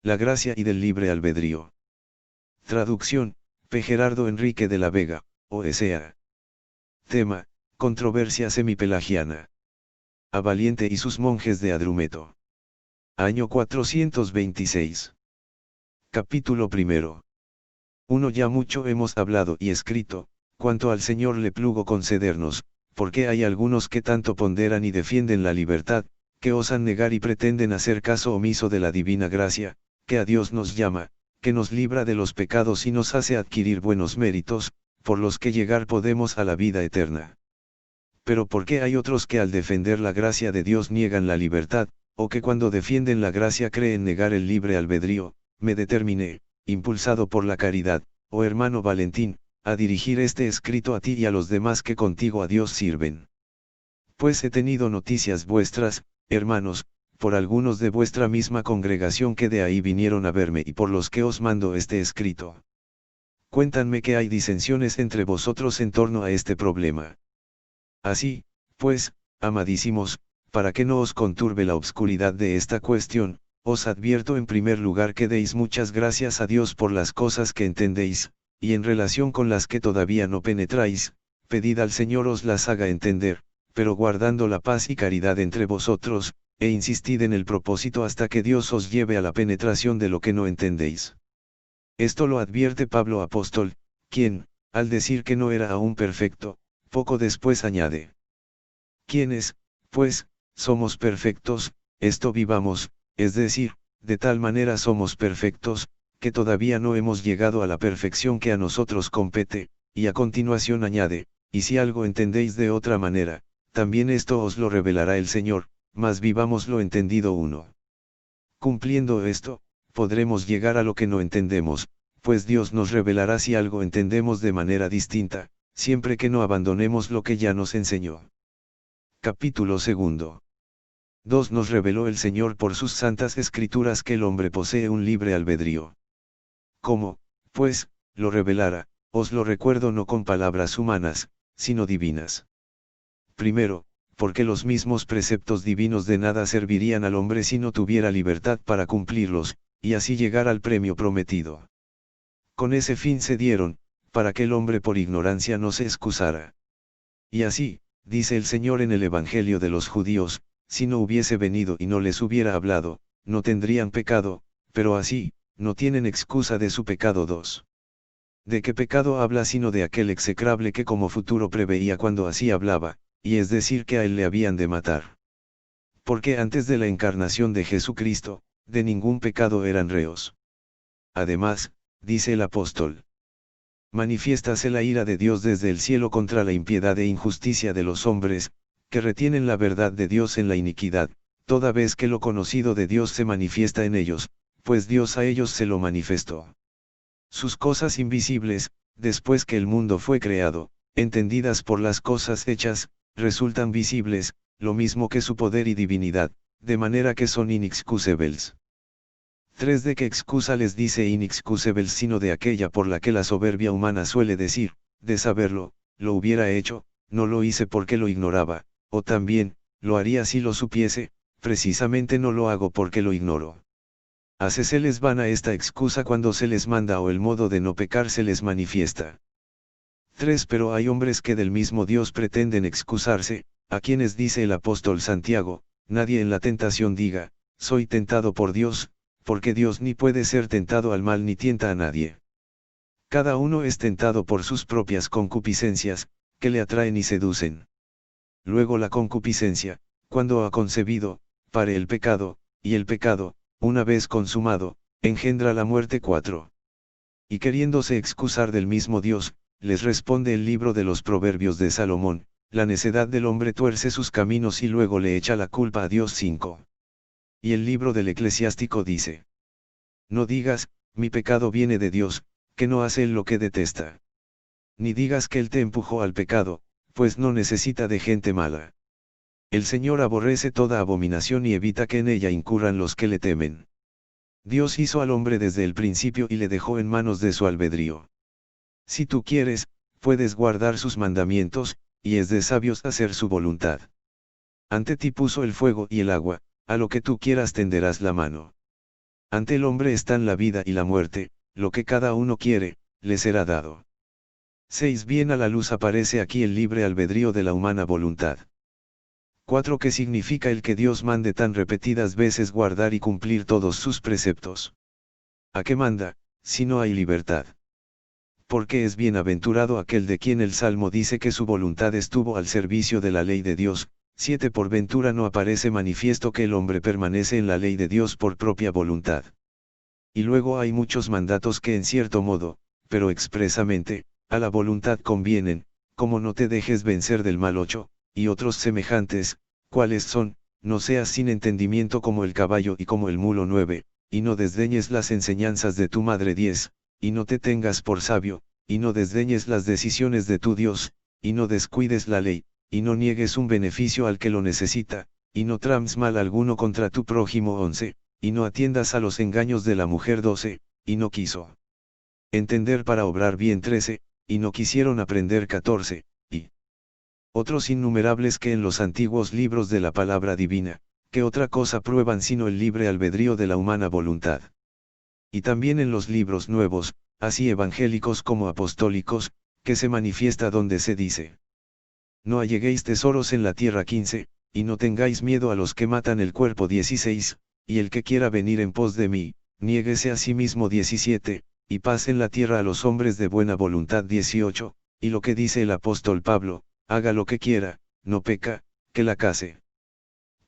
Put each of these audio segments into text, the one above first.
la gracia y del libre albedrío. Traducción, P. Gerardo Enrique de la Vega, O.S.A. Tema, controversia semipelagiana. A Valiente y sus monjes de Adrumeto. Año 426. Capítulo primero. 1. Ya mucho hemos hablado y escrito, cuanto al Señor le plugo concedernos, porque hay algunos que tanto ponderan y defienden la libertad, que osan negar y pretenden hacer caso omiso de la divina gracia, que a Dios nos llama, que nos libra de los pecados y nos hace adquirir buenos méritos, por los que llegar podemos a la vida eterna. Pero ¿por qué hay otros que al defender la gracia de Dios niegan la libertad, o que cuando defienden la gracia creen negar el libre albedrío? Me determiné, impulsado por la caridad, oh hermano Valentín, a dirigir este escrito a ti y a los demás que contigo a Dios sirven. Pues he tenido noticias vuestras, hermanos, por algunos de vuestra misma congregación que de ahí vinieron a verme y por los que os mando este escrito. Cuéntanme que hay disensiones entre vosotros en torno a este problema. Así, pues, amadísimos, para que no os conturbe la obscuridad de esta cuestión, os advierto en primer lugar que deis muchas gracias a Dios por las cosas que entendéis, y en relación con las que todavía no penetráis, pedid al Señor os las haga entender, pero guardando la paz y caridad entre vosotros, e insistid en el propósito hasta que Dios os lleve a la penetración de lo que no entendéis. Esto lo advierte Pablo apóstol, quien, al decir que no era aún perfecto, poco después añade: ¿Quiénes, pues, somos perfectos? Esto vivamos, es decir, de tal manera somos perfectos, que todavía no hemos llegado a la perfección que a nosotros compete, y a continuación añade: y si algo entendéis de otra manera, también esto os lo revelará el Señor, mas vivamos lo entendido uno. Cumpliendo esto, podremos llegar a lo que no entendemos, pues Dios nos revelará si algo entendemos de manera distinta, siempre que no abandonemos lo que ya nos enseñó. Capítulo 2. 2. Nos reveló el Señor por sus santas escrituras que el hombre posee un libre albedrío. ¿Cómo, pues, lo revelara? Os lo recuerdo no con palabras humanas, sino divinas. Primero, porque los mismos preceptos divinos de nada servirían al hombre si no tuviera libertad para cumplirlos, y así llegar al premio prometido. Con ese fin se dieron, para que el hombre por ignorancia no se excusara. Y así, dice el Señor en el Evangelio de los judíos, si no hubiese venido y no les hubiera hablado, no tendrían pecado, pero así, no tienen excusa de su pecado. 2. ¿De qué pecado habla sino de aquel execrable que como futuro preveía cuando así hablaba, y es decir que a él le habían de matar? Porque antes de la encarnación de Jesucristo, de ningún pecado eran reos. Además, dice el apóstol: manifiéstase la ira de Dios desde el cielo contra la impiedad e injusticia de los hombres, que retienen la verdad de Dios en la iniquidad, toda vez que lo conocido de Dios se manifiesta en ellos, pues Dios a ellos se lo manifestó. Sus cosas invisibles, después que el mundo fue creado, entendidas por las cosas hechas, resultan visibles, lo mismo que su poder y divinidad, de manera que son inexcusables. 3. ¿De qué excusa les dice inexcusables sino de aquella por la que la soberbia humana suele decir: de saberlo, lo hubiera hecho, no lo hice porque lo ignoraba, o también, lo haría si lo supiese, precisamente no lo hago porque lo ignoro. Háceseles vana esta excusa cuando se les manda o el modo de no pecar se les manifiesta. 3. Pero hay hombres que del mismo Dios pretenden excusarse, a quienes dice el apóstol Santiago: nadie en la tentación diga, soy tentado por Dios, porque Dios ni puede ser tentado al mal ni tienta a nadie. Cada uno es tentado por sus propias concupiscencias, que le atraen y seducen. Luego la concupiscencia, cuando ha concebido, pare el pecado, y el pecado, una vez consumado, engendra la muerte. 4. Y queriéndose excusar del mismo Dios, les responde el libro de los Proverbios de Salomón: la necedad del hombre tuerce sus caminos y luego le echa la culpa a Dios. 5. Y el libro del Eclesiástico dice: no digas, mi pecado viene de Dios, que no hace él lo que detesta. Ni digas que él te empujó al pecado, pues no necesita de gente mala. El Señor aborrece toda abominación y evita que en ella incurran los que le temen. Dios hizo al hombre desde el principio y le dejó en manos de su albedrío. Si tú quieres, puedes guardar sus mandamientos, y es de sabios hacer su voluntad. Ante ti puso el fuego y el agua, a lo que tú quieras tenderás la mano. Ante el hombre están la vida y la muerte, lo que cada uno quiere, le será dado. 6. Bien a la luz aparece aquí el libre albedrío de la humana voluntad. 4. ¿Qué significa el que Dios mande tan repetidas veces guardar y cumplir todos sus preceptos? ¿A qué manda, si no hay libertad? Porque es bienaventurado aquel de quien el Salmo dice que su voluntad estuvo al servicio de la ley de Dios. 7. Por ventura no aparece manifiesto que el hombre permanece en la ley de Dios por propia voluntad. Y luego hay muchos mandatos que en cierto modo, pero expresamente, a la voluntad convienen, como no te dejes vencer del mal. 8. Y otros semejantes, cuáles son, no seas sin entendimiento como el caballo y como el mulo. 9. Y no desdeñes las enseñanzas de tu madre. 10. Y no te tengas por sabio, y no desdeñes las decisiones de tu Dios, y no descuides la ley, y no niegues un beneficio al que lo necesita, y no trames mal alguno contra tu prójimo. 11. Y no atiendas a los engaños de la mujer. 12. Y no quiso entender para obrar bien. 13. Y no quisieron aprender. 14. Y otros innumerables que en los antiguos libros de la palabra divina, que otra cosa prueban sino el libre albedrío de la humana voluntad. Y también en los libros nuevos, así evangélicos como apostólicos, que se manifiesta donde se dice: no alleguéis tesoros en la tierra. 15, y no tengáis miedo a los que matan el cuerpo. 16, y el que quiera venir en pos de mí, niéguese a sí mismo. 17, y paz en la tierra a los hombres de buena voluntad. 18, y lo que dice el apóstol Pablo: haga lo que quiera, no peca, que la case.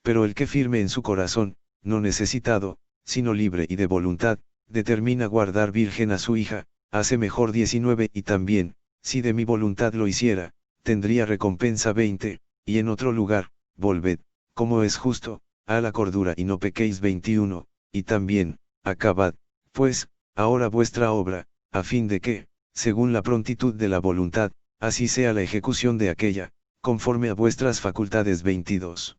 Pero el que firme en su corazón, no necesitado, sino libre y de voluntad, determina guardar virgen a su hija, hace mejor. 19, y también, si de mi voluntad lo hiciera, tendría recompensa. 20, y en otro lugar, volved, como es justo, a la cordura y no pequéis. 21, y también, acabad, pues, ahora vuestra obra, a fin de que, según la prontitud de la voluntad, así sea la ejecución de aquella, conforme a vuestras facultades. 22.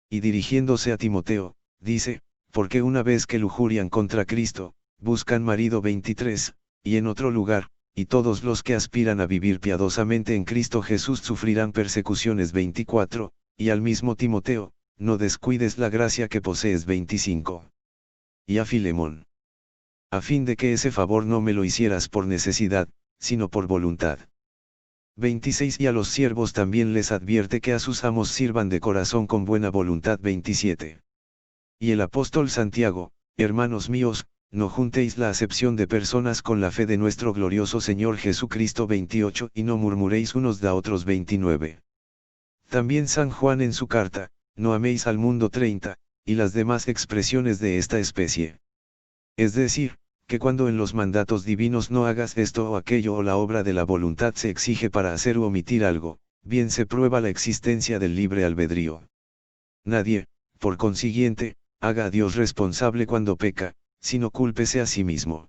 Y dirigiéndose a Timoteo, dice: porque una vez que lujurian contra Cristo, buscan marido. 23, y en otro lugar: y todos los que aspiran a vivir piadosamente en Cristo Jesús sufrirán persecuciones. 24, y al mismo Timoteo: no descuides la gracia que posees. 25. Y a Filemón: a fin de que ese favor no me lo hicieras por necesidad, sino por voluntad. 26. Y a los siervos también les advierte que a sus amos sirvan de corazón con buena voluntad. 27. Y el apóstol Santiago: hermanos míos, no juntéis la acepción de personas con la fe de nuestro glorioso Señor Jesucristo. 28. Y no murmuréis unos de otros. 29. También San Juan en su carta: no améis al mundo. 30, y las demás expresiones de esta especie. Es decir, que cuando en los mandatos divinos no hagas esto o aquello o la obra de la voluntad se exige para hacer o omitir algo, bien se prueba la existencia del libre albedrío. Nadie, por consiguiente, haga a Dios responsable cuando peca, sino cúlpese a sí mismo.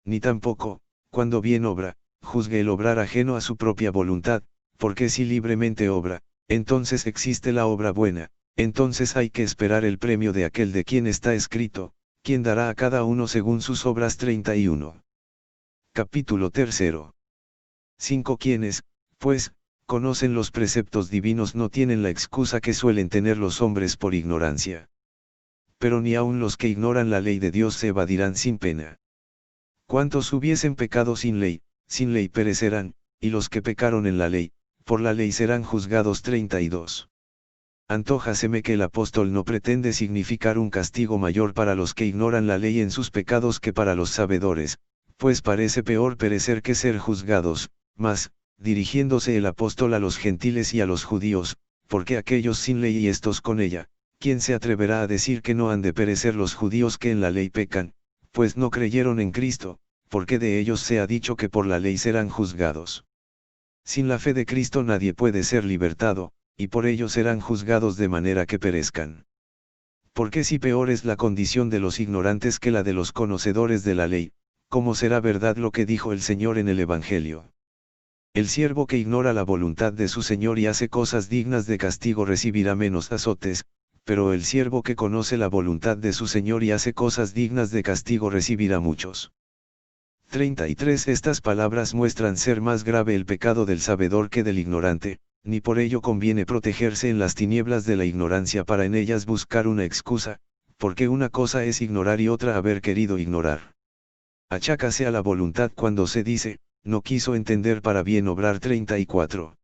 Ni tampoco, cuando bien obra, juzgue el obrar ajeno a su propia voluntad, porque si libremente obra, entonces existe la obra buena, entonces hay que esperar el premio de aquel de quien está escrito: quien dará a cada uno según sus obras. 31. Capítulo 3. 5. Quienes, pues, conocen los preceptos divinos no tienen la excusa que suelen tener los hombres por ignorancia. Pero ni aun los que ignoran la ley de Dios se evadirán sin pena. Cuantos hubiesen pecado sin ley perecerán, y los que pecaron en la ley, por la ley serán juzgados. 32. Antójaseme que el apóstol no pretende significar un castigo mayor para los que ignoran la ley en sus pecados que para los sabedores, pues parece peor perecer que ser juzgados. Mas, dirigiéndose el apóstol a los gentiles y a los judíos, porque aquellos sin ley y estos con ella, ¿quién se atreverá a decir que no han de perecer los judíos que en la ley pecan, pues no creyeron en Cristo, porque de ellos se ha dicho que por la ley serán juzgados? Sin la fe de Cristo nadie puede ser libertado, y por ello serán juzgados de manera que perezcan. Porque si peor es la condición de los ignorantes que la de los conocedores de la ley, ¿cómo será verdad lo que dijo el Señor en el Evangelio? El siervo que ignora la voluntad de su Señor y hace cosas dignas de castigo recibirá menos azotes, pero el siervo que conoce la voluntad de su Señor y hace cosas dignas de castigo recibirá muchos. 33. Estas palabras muestran ser más grave el pecado del sabedor que del ignorante, ni por ello conviene protegerse en las tinieblas de la ignorancia para en ellas buscar una excusa, porque una cosa es ignorar y otra haber querido ignorar. Achácase a la voluntad cuando se dice, no quiso entender para bien obrar 34.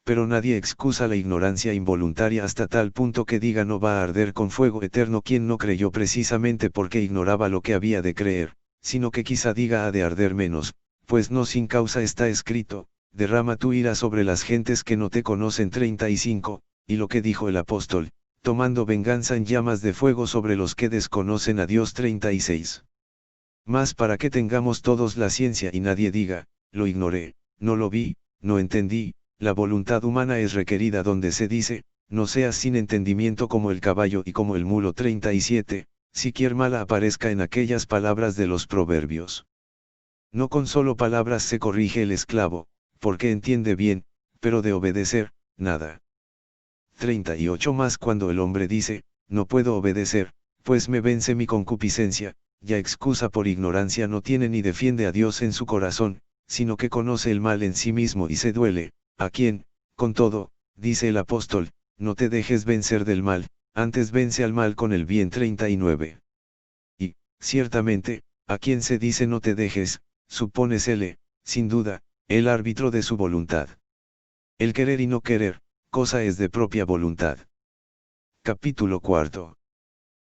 Pero nadie excusa la ignorancia involuntaria hasta tal punto que diga no va a arder con fuego eterno quien no creyó precisamente porque ignoraba lo que había de creer, sino que quizá diga ha de arder menos, pues no sin causa está escrito, derrama tu ira sobre las gentes que no te conocen 35, y lo que dijo el apóstol, tomando venganza en llamas de fuego sobre los que desconocen a Dios 36. Mas para que tengamos todos la ciencia y nadie diga, lo ignoré, no lo vi, no entendí, la voluntad humana es requerida donde se dice, no seas sin entendimiento como el caballo y como el mulo 37, siquier mala aparezca en aquellas palabras de los proverbios. No con solo palabras se corrige el esclavo, porque entiende bien, pero de obedecer, nada. 38 Más cuando el hombre dice, no puedo obedecer, pues me vence mi concupiscencia, ya excusa por ignorancia no tiene ni defiende a Dios en su corazón, sino que conoce el mal en sí mismo y se duele, a quien, con todo, dice el apóstol, no te dejes vencer del mal, antes vence al mal con el bien 39. Y, ciertamente, a quien se dice no te dejes, supónesele, sin duda, el árbitro de su voluntad. El querer y no querer, cosa es de propia voluntad. Capítulo 4.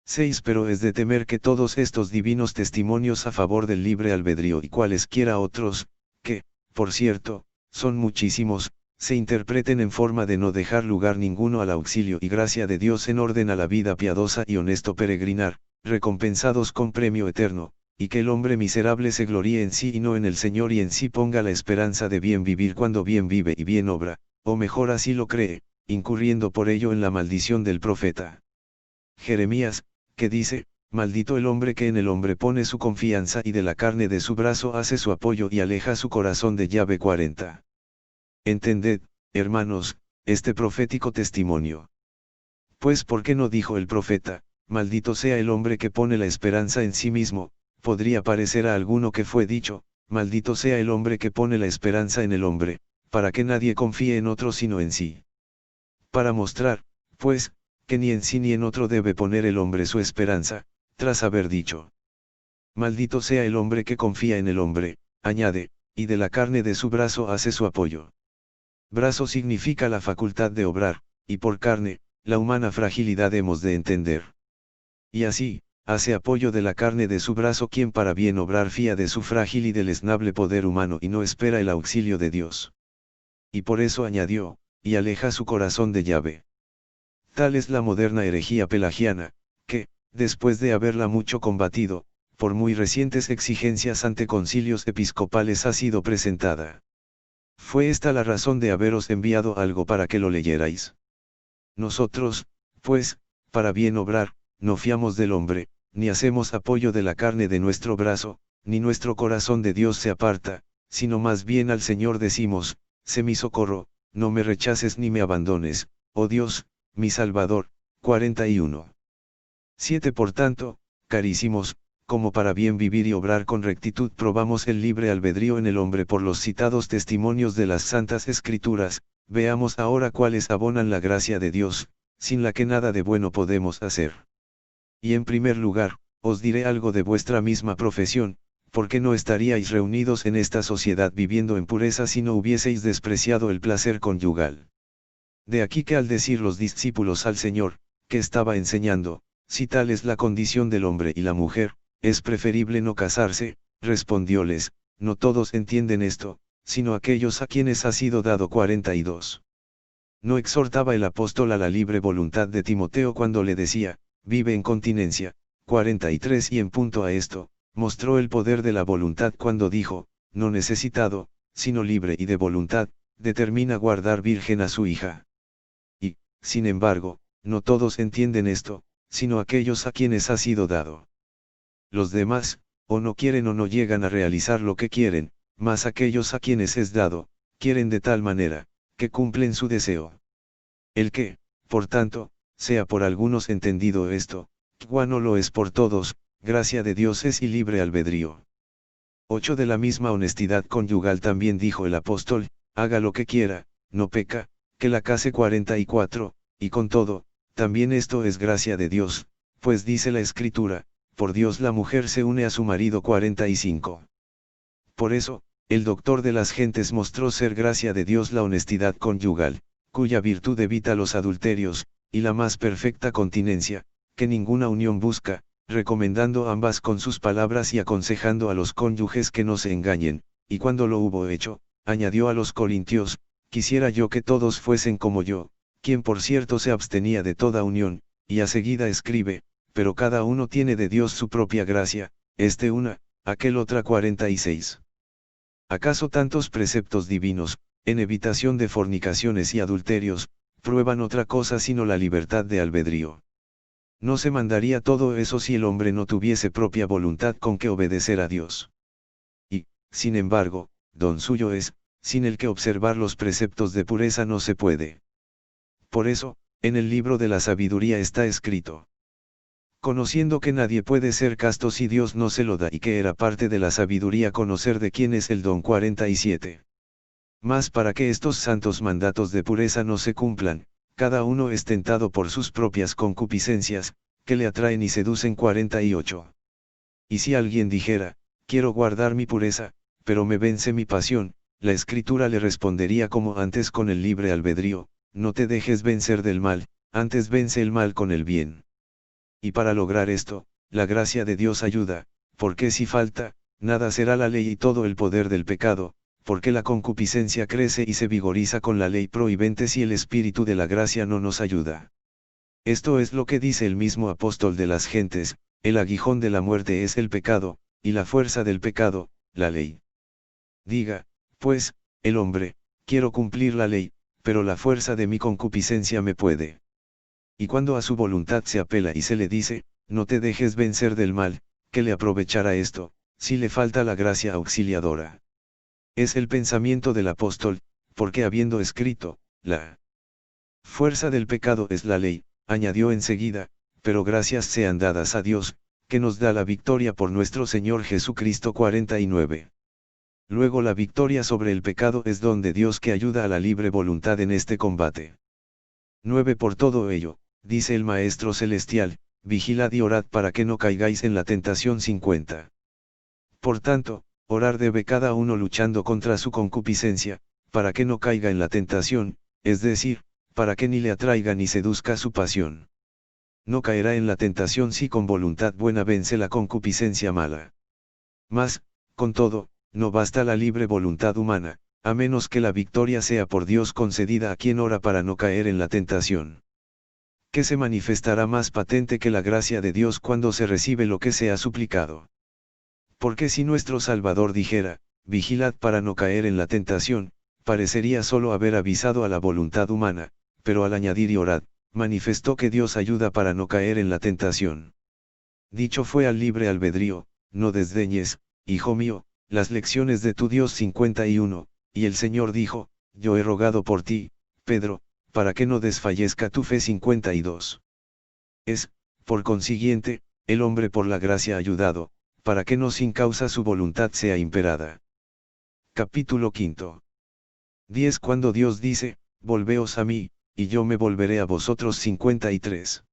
6 Pero es de temer que todos estos divinos testimonios a favor del libre albedrío y cualesquiera otros, que, por cierto, son muchísimos, se interpreten en forma de no dejar lugar ninguno al auxilio y gracia de Dios en orden a la vida piadosa y honesto peregrinar, recompensados con premio eterno, y que el hombre miserable se gloríe en sí y no en el Señor y en sí ponga la esperanza de bien vivir cuando bien vive y bien obra, o mejor así lo cree, incurriendo por ello en la maldición del profeta Jeremías, que dice, maldito el hombre que en el hombre pone su confianza y de la carne de su brazo hace su apoyo y aleja su corazón de llave 40. Entended, hermanos, este profético testimonio. Pues ¿por qué no dijo el profeta, maldito sea el hombre que pone la esperanza en sí mismo? Podría parecer a alguno que fue dicho, maldito sea el hombre que pone la esperanza en el hombre, para que nadie confíe en otro sino en sí. Para mostrar, pues, que ni en sí ni en otro debe poner el hombre su esperanza, tras haber dicho, maldito sea el hombre que confía en el hombre, añade, y de la carne de su brazo hace su apoyo. Brazo significa la facultad de obrar, y por carne, la humana fragilidad hemos de entender. Y así, hace apoyo de la carne de su brazo quien para bien obrar fía de su frágil y deleznable poder humano y no espera el auxilio de Dios. Y por eso añadió, y aleja su corazón de llave. Tal es la moderna herejía pelagiana, que, después de haberla mucho combatido, por muy recientes exigencias ante concilios episcopales ha sido presentada. Fue esta la razón de haberos enviado algo para que lo leyerais. Nosotros, pues, para bien obrar, no fiamos del hombre, ni hacemos apoyo de la carne de nuestro brazo, ni nuestro corazón de Dios se aparta, sino más bien al Señor decimos, sé mi socorro, no me rechaces ni me abandones, oh Dios, mi Salvador. 41. 7 Por tanto, carísimos, como para bien vivir y obrar con rectitud probamos el libre albedrío en el hombre por los citados testimonios de las Santas Escrituras, veamos ahora cuáles abonan la gracia de Dios, sin la que nada de bueno podemos hacer. Y en primer lugar, os diré algo de vuestra misma profesión, porque no estaríais reunidos en esta sociedad viviendo en pureza si no hubieseis despreciado el placer conyugal. De aquí que al decir los discípulos al Señor, que estaba enseñando, si tal es la condición del hombre y la mujer, es preferible no casarse, respondióles, no todos entienden esto, sino aquellos a quienes ha sido dado 42. No exhortaba el apóstol a la libre voluntad de Timoteo cuando le decía, vive en continencia, 43 y en punto a esto, mostró el poder de la voluntad cuando dijo, no necesitado, sino libre y de voluntad, determina guardar virgen a su hija. Y, sin embargo, no todos entienden esto, sino aquellos a quienes ha sido dado. Los demás, o no quieren o no llegan a realizar lo que quieren, mas aquellos a quienes es dado, quieren de tal manera, que cumplen su deseo. El que, por tanto, sea por algunos entendido esto, no lo es por todos, gracia de Dios es y libre albedrío. 8 De la misma honestidad conyugal también dijo el apóstol, haga lo que quiera, no peca, que la case 44, y con todo, también esto es gracia de Dios, pues dice la Escritura, por Dios la mujer se une a su marido 45. Por eso, el doctor de las gentes mostró ser gracia de Dios la honestidad conyugal, cuya virtud evita los adulterios, y la más perfecta continencia, que ninguna unión busca, recomendando ambas con sus palabras y aconsejando a los cónyuges que no se engañen, y cuando lo hubo hecho, añadió a los corintios, quisiera yo que todos fuesen como yo, quien por cierto se abstenía de toda unión, y a seguida escribe, pero cada uno tiene de Dios su propia gracia, este una, aquel otra 46. ¿Acaso tantos preceptos divinos, en evitación de fornicaciones y adulterios, prueban otra cosa sino la libertad de albedrío? No se mandaría todo eso si el hombre no tuviese propia voluntad con que obedecer a Dios. Y, sin embargo, don suyo es, sin el que observar los preceptos de pureza no se puede. Por eso, en el libro de la sabiduría está escrito: conociendo que nadie puede ser casto si Dios no se lo da, y que era parte de la sabiduría conocer de quién es el don 47. Mas para que estos santos mandatos de pureza no se cumplan, cada uno es tentado por sus propias concupiscencias, que le atraen y seducen 48. Y si alguien dijera, quiero guardar mi pureza, pero me vence mi pasión, la Escritura le respondería como antes con el libre albedrío, no te dejes vencer del mal, antes vence el mal con el bien. Y para lograr esto, la gracia de Dios ayuda, porque si falta, nada será la ley y todo el poder del pecado, porque la concupiscencia crece y se vigoriza con la ley prohibente si el Espíritu de la gracia no nos ayuda. Esto es lo que dice el mismo apóstol de las gentes: el aguijón de la muerte es el pecado, y la fuerza del pecado, la ley. Diga, pues, el hombre, quiero cumplir la ley, pero la fuerza de mi concupiscencia me puede. Y cuando a su voluntad se apela y se le dice, no te dejes vencer del mal, ¿qué le aprovechará esto, si le falta la gracia auxiliadora? Es el pensamiento del apóstol, porque habiendo escrito, la fuerza del pecado es la ley, añadió enseguida, pero gracias sean dadas a Dios, que nos da la victoria por nuestro Señor Jesucristo 49. Luego la victoria sobre el pecado es don de Dios que ayuda a la libre voluntad en este combate. 9. Por todo ello, dice el Maestro Celestial, vigilad y orad para que no caigáis en la tentación 50. Por tanto, orar debe cada uno luchando contra su concupiscencia, para que no caiga en la tentación, es decir, para que ni le atraiga ni seduzca su pasión. No caerá en la tentación si con voluntad buena vence la concupiscencia mala. Mas, con todo, no basta la libre voluntad humana, a menos que la victoria sea por Dios concedida a quien ora para no caer en la tentación. Que se manifestará más patente que la gracia de Dios cuando se recibe lo que se ha suplicado. Porque si nuestro Salvador dijera, vigilad para no caer en la tentación, parecería solo haber avisado a la voluntad humana, pero al añadir y orad, manifestó que Dios ayuda para no caer en la tentación. Dicho fue al libre albedrío, no desdeñes, hijo mío, las lecciones de tu Dios 51, y el Señor dijo, yo he rogado por ti, Pedro, para que no desfallezca tu fe 52. Es, por consiguiente, el hombre por la gracia ayudado, para que no sin causa su voluntad sea imperada. Capítulo 5. 10. Cuando Dios dice, volveos a mí, y yo me volveré a vosotros 53.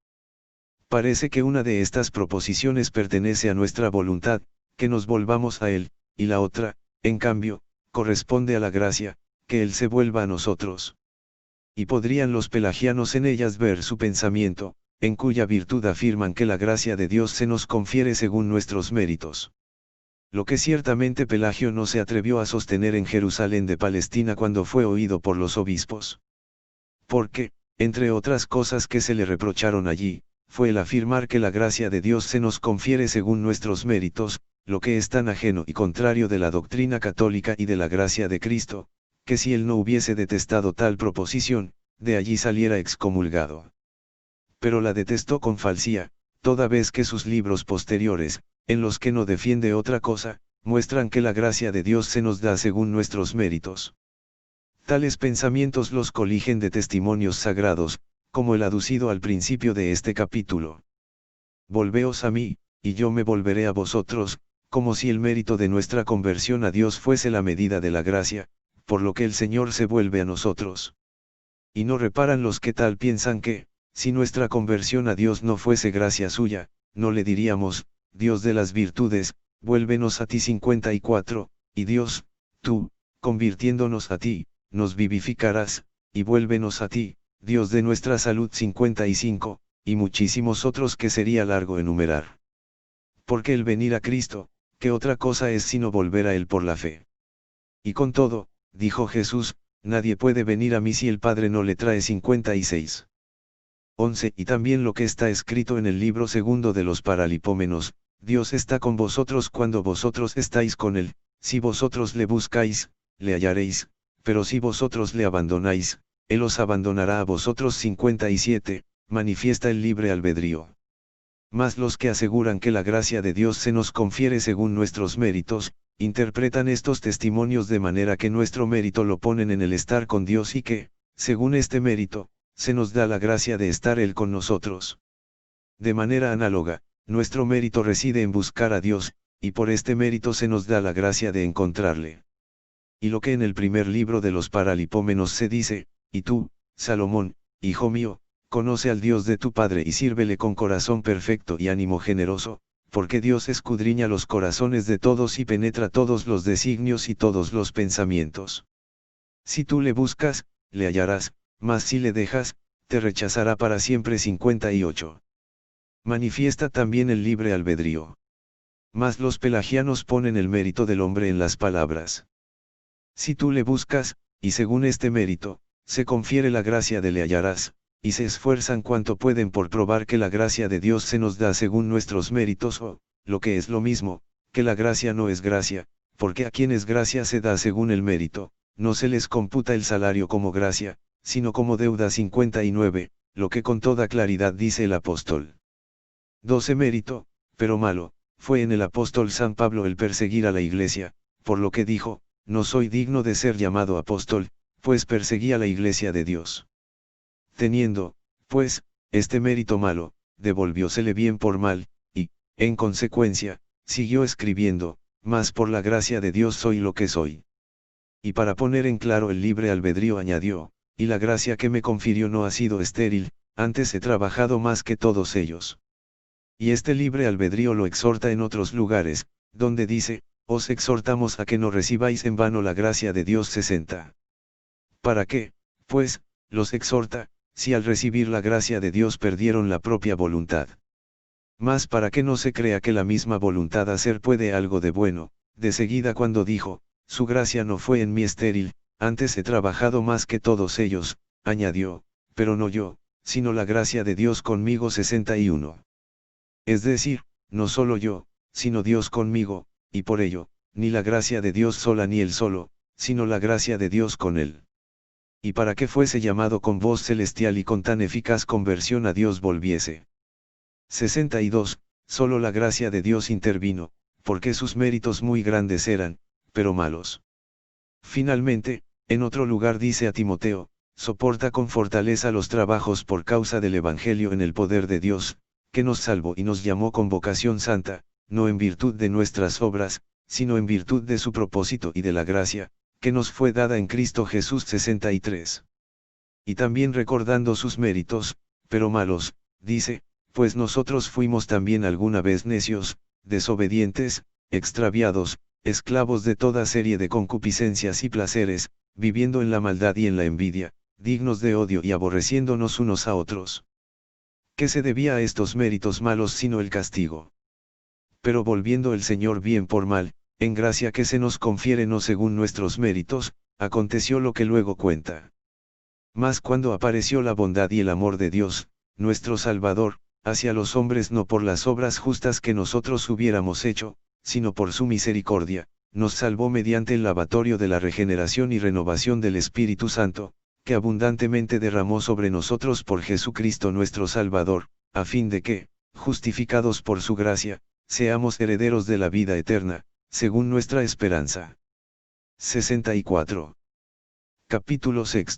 Parece que una de estas proposiciones pertenece a nuestra voluntad, que nos volvamos a Él, y la otra, en cambio, corresponde a la gracia, que Él se vuelva a nosotros. Y podrían los pelagianos en ellas ver su pensamiento, en cuya virtud afirman que la gracia de Dios se nos confiere según nuestros méritos. Lo que ciertamente Pelagio no se atrevió a sostener en Jerusalén de Palestina cuando fue oído por los obispos. Porque, entre otras cosas que se le reprocharon allí, fue el afirmar que la gracia de Dios se nos confiere según nuestros méritos, lo que es tan ajeno y contrario de la doctrina católica y de la gracia de Cristo, que si él no hubiese detestado tal proposición, de allí saliera excomulgado. Pero la detestó con falsía, toda vez que sus libros posteriores, en los que no defiende otra cosa, muestran que la gracia de Dios se nos da según nuestros méritos. Tales pensamientos los coligen de testimonios sagrados, como el aducido al principio de este capítulo. Volveos a mí, y yo me volveré a vosotros, como si el mérito de nuestra conversión a Dios fuese la medida de la gracia, por lo que el Señor se vuelve a nosotros. Y no reparan los que tal piensan que, si nuestra conversión a Dios no fuese gracia suya, no le diríamos, Dios de las virtudes, vuélvenos a ti 54, y Dios, tú, convirtiéndonos a ti, nos vivificarás, y vuélvenos a ti, Dios de nuestra salud 55, y muchísimos otros que sería largo enumerar. Porque el venir a Cristo, ¿qué otra cosa es sino volver a Él por la fe? Y con todo, dijo Jesús, nadie puede venir a mí si el Padre no le trae 56. 11. Y también lo que está escrito en el libro segundo de los Paralipómenos, Dios está con vosotros cuando vosotros estáis con Él, si vosotros le buscáis, le hallaréis, pero si vosotros le abandonáis, Él os abandonará a vosotros 57, manifiesta el libre albedrío. Mas los que aseguran que la gracia de Dios se nos confiere según nuestros méritos, interpretan estos testimonios de manera que nuestro mérito lo ponen en el estar con Dios y que, según este mérito, se nos da la gracia de estar Él con nosotros. De manera análoga, nuestro mérito reside en buscar a Dios, y por este mérito se nos da la gracia de encontrarle. Y lo que en el primer libro de los Paralipómenos se dice, y tú, Salomón, hijo mío, conoce al Dios de tu Padre y sírvele con corazón perfecto y ánimo generoso, porque Dios escudriña los corazones de todos y penetra todos los designios y todos los pensamientos. Si tú le buscas, le hallarás, mas si le dejas, te rechazará para siempre 58. Manifiesta también el libre albedrío. Mas los pelagianos ponen el mérito del hombre en las palabras. Si tú le buscas, y según este mérito, se confiere la gracia de le hallarás, y se esfuerzan cuanto pueden por probar que la gracia de Dios se nos da según nuestros méritos o, lo que es lo mismo, que la gracia no es gracia, porque a quienes gracia se da según el mérito, no se les computa el salario como gracia, sino como deuda 59, lo que con toda claridad dice el apóstol. 12 Mérito, pero malo, fue en el apóstol San Pablo el perseguir a la iglesia, por lo que dijo, no soy digno de ser llamado apóstol, pues perseguí a la iglesia de Dios. Teniendo, pues, este mérito malo, devolviósele bien por mal, y, en consecuencia, siguió escribiendo, mas por la gracia de Dios soy lo que soy. Y para poner en claro el libre albedrío añadió, y la gracia que me confirió no ha sido estéril, antes he trabajado más que todos ellos. Y este libre albedrío lo exhorta en otros lugares, donde dice, os exhortamos a que no recibáis en vano la gracia de Dios 60. ¿Para qué, pues, los exhorta, si al recibir la gracia de Dios perdieron la propia voluntad? Mas para que no se crea que la misma voluntad hacer puede algo de bueno, de seguida cuando dijo, su gracia no fue en mí estéril, antes he trabajado más que todos ellos, añadió, pero no yo, sino la gracia de Dios conmigo 61. Es decir, no solo yo, sino Dios conmigo, y por ello, ni la gracia de Dios sola ni él solo, sino la gracia de Dios con él. Y para que fuese llamado con voz celestial y con tan eficaz conversión a Dios volviese. 62, solo la gracia de Dios intervino, porque sus méritos muy grandes eran, pero malos. Finalmente, en otro lugar dice a Timoteo, soporta con fortaleza los trabajos por causa del Evangelio en el poder de Dios, que nos salvó y nos llamó con vocación santa, no en virtud de nuestras obras, sino en virtud de su propósito y de la gracia, que nos fue dada en Cristo Jesús 63. Y también recordando sus méritos, pero malos, dice, pues nosotros fuimos también alguna vez necios, desobedientes, extraviados, esclavos de toda serie de concupiscencias y placeres, viviendo en la maldad y en la envidia, dignos de odio y aborreciéndonos unos a otros. ¿Qué se debía a estos méritos malos sino el castigo? Pero volviendo el Señor bien por mal, en gracia que se nos confiere no según nuestros méritos, aconteció lo que luego cuenta. Mas cuando apareció la bondad y el amor de Dios, nuestro Salvador, hacia los hombres no por las obras justas que nosotros hubiéramos hecho, sino por su misericordia, nos salvó mediante el lavatorio de la regeneración y renovación del Espíritu Santo, que abundantemente derramó sobre nosotros por Jesucristo nuestro Salvador, a fin de que, justificados por su gracia, seamos herederos de la vida eterna, según nuestra esperanza. 64. Capítulo 6.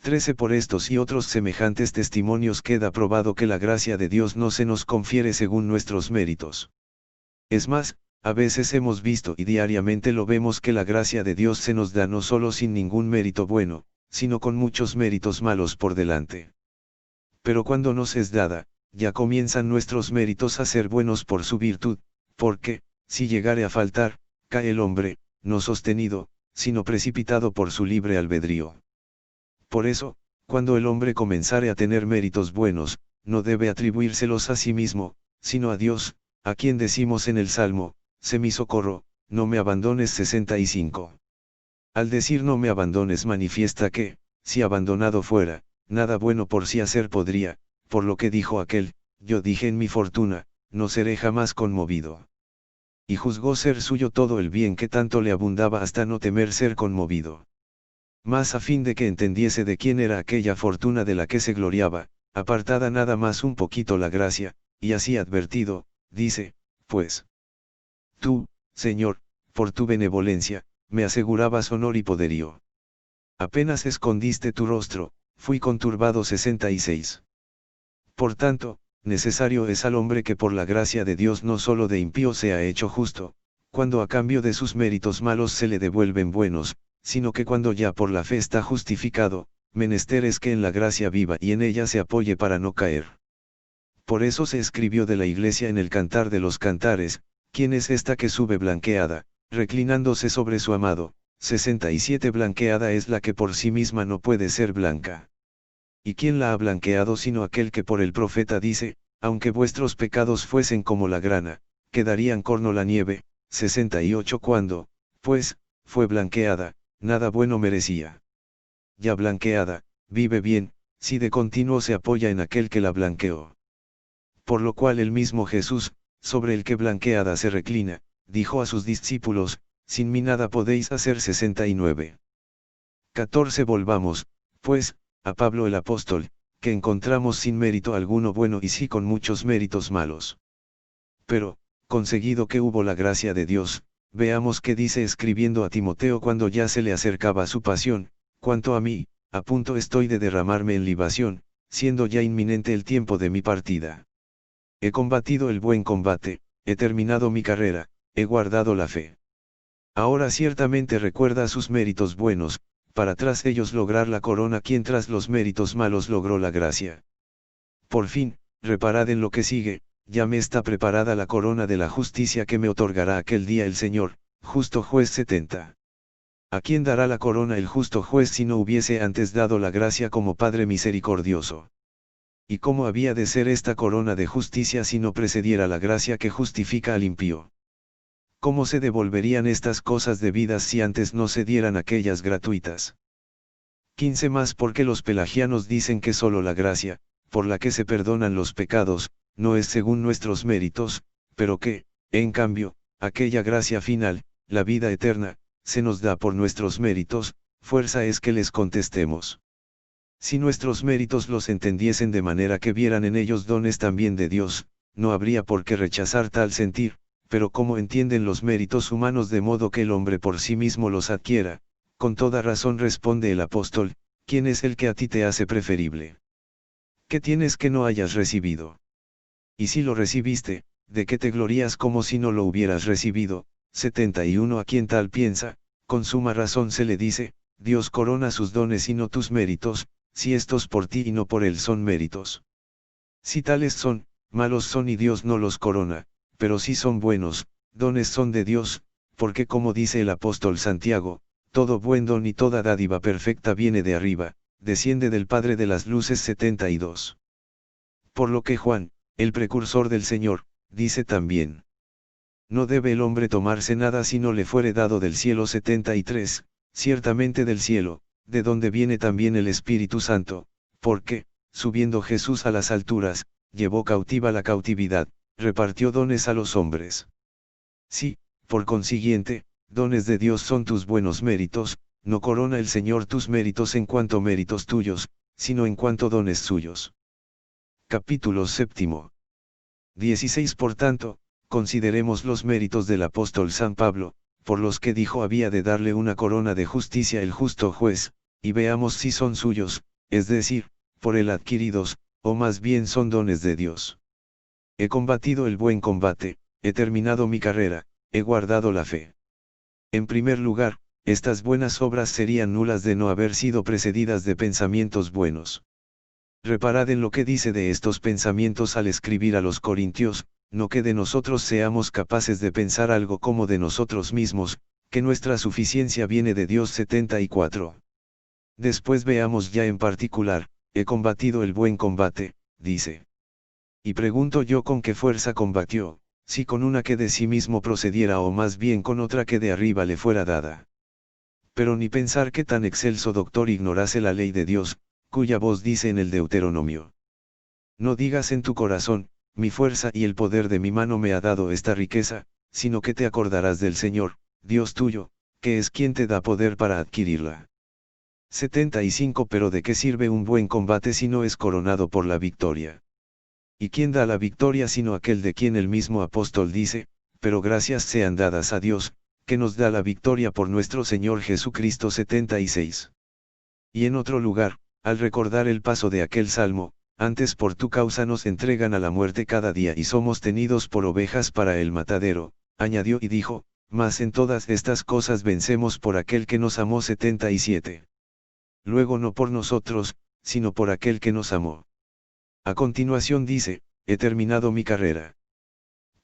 13. Por estos y otros semejantes testimonios queda probado que la gracia de Dios no se nos confiere según nuestros méritos. Es más, a veces hemos visto y diariamente lo vemos que la gracia de Dios se nos da no solo sin ningún mérito bueno, sino con muchos méritos malos por delante. Pero cuando nos es dada, ya comienzan nuestros méritos a ser buenos por su virtud, porque, si llegare a faltar, cae el hombre, no sostenido, sino precipitado por su libre albedrío. Por eso, cuando el hombre comenzare a tener méritos buenos, no debe atribuírselos a sí mismo, sino a Dios, a quien decimos en el Salmo, sé mi socorro, no me abandones 65. Al decir no me abandones manifiesta que, si abandonado fuera, nada bueno por sí hacer podría, por lo que dijo aquel, yo dije en mi fortuna, no seré jamás conmovido. Y juzgó ser suyo todo el bien que tanto le abundaba hasta no temer ser conmovido. Mas a fin de que entendiese de quién era aquella fortuna de la que se gloriaba, apartada nada más un poquito la gracia, y así advertido, dice, pues, tú, Señor, por tu benevolencia, me asegurabas honor y poderío. Apenas escondiste tu rostro, fui conturbado 66. Por tanto, necesario es al hombre que por la gracia de Dios no solo de impío sea hecho justo, cuando a cambio de sus méritos malos se le devuelven buenos, sino que cuando ya por la fe está justificado, menester es que en la gracia viva y en ella se apoye para no caer. Por eso se escribió de la iglesia en el Cantar de los Cantares, ¿quién es esta que sube blanqueada, reclinándose sobre su amado? 67 Blanqueada es la que por sí misma no puede ser blanca. ¿Y quién la ha blanqueado sino aquel que por el profeta dice, aunque vuestros pecados fuesen como la grana, quedarían corno la nieve? 68 Cuando, pues, fue blanqueada, nada bueno merecía. Ya blanqueada, vive bien, si de continuo se apoya en aquel que la blanqueó. Por lo cual el mismo Jesús, sobre el que blanqueada se reclina, dijo a sus discípulos, sin mí nada podéis hacer. 69. 14 Volvamos, pues, a Pablo el apóstol, que encontramos sin mérito alguno bueno y sí con muchos méritos malos. Pero, conseguido que hubo la gracia de Dios, veamos qué dice escribiendo a Timoteo cuando ya se le acercaba su pasión, cuanto a mí, a punto estoy de derramarme en libación, siendo ya inminente el tiempo de mi partida. He combatido el buen combate, he terminado mi carrera, he guardado la fe. Ahora ciertamente recuerda sus méritos buenos, para tras ellos lograr la corona quien tras los méritos malos logró la gracia. Por fin, reparad en lo que sigue, ya me está preparada la corona de la justicia que me otorgará aquel día el Señor, justo juez. 70. ¿A quién dará la corona el justo juez si no hubiese antes dado la gracia como Padre misericordioso? ¿Y cómo había de ser esta corona de justicia si no precediera la gracia que justifica al impío? ¿Cómo se devolverían estas cosas debidas si antes no se dieran aquellas gratuitas? 15 Más porque los pelagianos dicen que solo la gracia, por la que se perdonan los pecados, no es según nuestros méritos, pero que, en cambio, aquella gracia final, la vida eterna, se nos da por nuestros méritos. Fuerza es que les contestemos. Si nuestros méritos los entendiesen de manera que vieran en ellos dones también de Dios, no habría por qué rechazar tal sentir, pero como entienden los méritos humanos de modo que el hombre por sí mismo los adquiera, con toda razón responde el apóstol, ¿quién es el que a ti te hace preferible? ¿Qué tienes que no hayas recibido? Y si lo recibiste, ¿de qué te glorías como si no lo hubieras recibido? 71 A quien tal piensa, con suma razón se le dice, Dios corona sus dones y no tus méritos, si estos por ti y no por él son méritos. Si tales son, malos son y Dios no los corona, pero si son buenos, dones son de Dios, porque como dice el apóstol Santiago, todo buen don y toda dádiva perfecta viene de arriba, desciende del Padre de las luces. 72. Por lo que Juan, el precursor del Señor, dice también. No debe el hombre tomarse nada si no le fuere dado del cielo. 73, ciertamente del cielo, de donde viene también el Espíritu Santo, porque, subiendo Jesús a las alturas, llevó cautiva la cautividad, repartió dones a los hombres. Si, por consiguiente, dones de Dios son tus buenos méritos, no corona el Señor tus méritos en cuanto méritos tuyos, sino en cuanto dones suyos. Capítulo 7. 16 Por tanto, consideremos los méritos del apóstol San Pablo, por los que dijo había de darle una corona de justicia el justo juez, y veamos si son suyos, es decir, por él adquiridos, o más bien son dones de Dios. He combatido el buen combate, he terminado mi carrera, he guardado la fe. En primer lugar, estas buenas obras serían nulas de no haber sido precedidas de pensamientos buenos. Reparad en lo que dice de estos pensamientos al escribir a los Corintios, no que de nosotros seamos capaces de pensar algo como de nosotros mismos, que nuestra suficiencia viene de Dios. 74. Después veamos ya en particular, he combatido el buen combate, dice. Y pregunto yo con qué fuerza combatió, si con una que de sí mismo procediera o más bien con otra que de arriba le fuera dada. Pero ni pensar que tan excelso doctor ignorase la ley de Dios, cuya voz dice en el Deuteronomio. No digas en tu corazón, mi fuerza y el poder de mi mano me ha dado esta riqueza, sino que te acordarás del Señor, Dios tuyo, que es quien te da poder para adquirirla. 75. Pero ¿de qué sirve un buen combate si no es coronado por la victoria? ¿Y quién da la victoria sino aquel de quien el mismo apóstol dice, pero gracias sean dadas a Dios, que nos da la victoria por nuestro Señor Jesucristo? 76. Y en otro lugar, al recordar el paso de aquel salmo, antes por tu causa nos entregan a la muerte cada día y somos tenidos por ovejas para el matadero, añadió y dijo, mas en todas estas cosas vencemos por aquel que nos amó. 77. Luego no por nosotros, sino por aquel que nos amó. A continuación dice, he terminado mi carrera.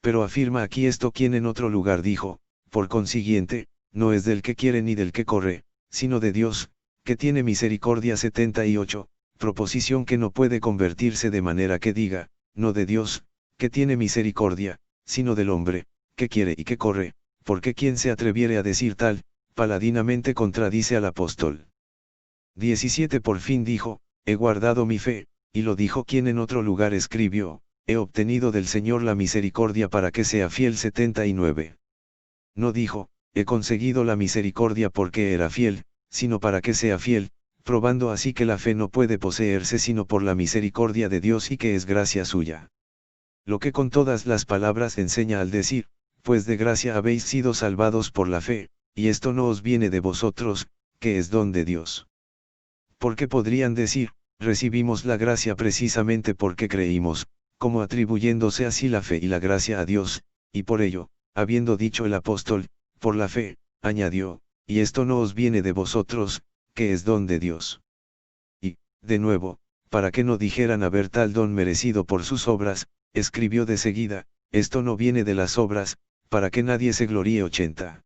Pero afirma aquí esto quien en otro lugar dijo, por consiguiente, no es del que quiere ni del que corre, sino de Dios, que tiene misericordia. 78, proposición que no puede convertirse de manera que diga, no de Dios, que tiene misericordia, sino del hombre, que quiere y que corre, porque quien se atreviere a decir tal, paladinamente contradice al apóstol. 17. Por fin dijo, he guardado mi fe, y lo dijo quien en otro lugar escribió, he obtenido del Señor la misericordia para que sea fiel. 79. No dijo, he conseguido la misericordia porque era fiel, sino para que sea fiel, probando así que la fe no puede poseerse sino por la misericordia de Dios y que es gracia suya. Lo que con todas las palabras enseña al decir, pues de gracia habéis sido salvados por la fe, y esto no os viene de vosotros, que es don de Dios. Porque podrían decir, recibimos la gracia precisamente porque creímos, como atribuyéndose así la fe y la gracia a Dios, y por ello, habiendo dicho el apóstol, por la fe, añadió, y esto no os viene de vosotros, que es don de Dios. Y, de nuevo, para que no dijeran haber tal don merecido por sus obras, escribió de seguida, esto no viene de las obras, para que nadie se gloríe. 80.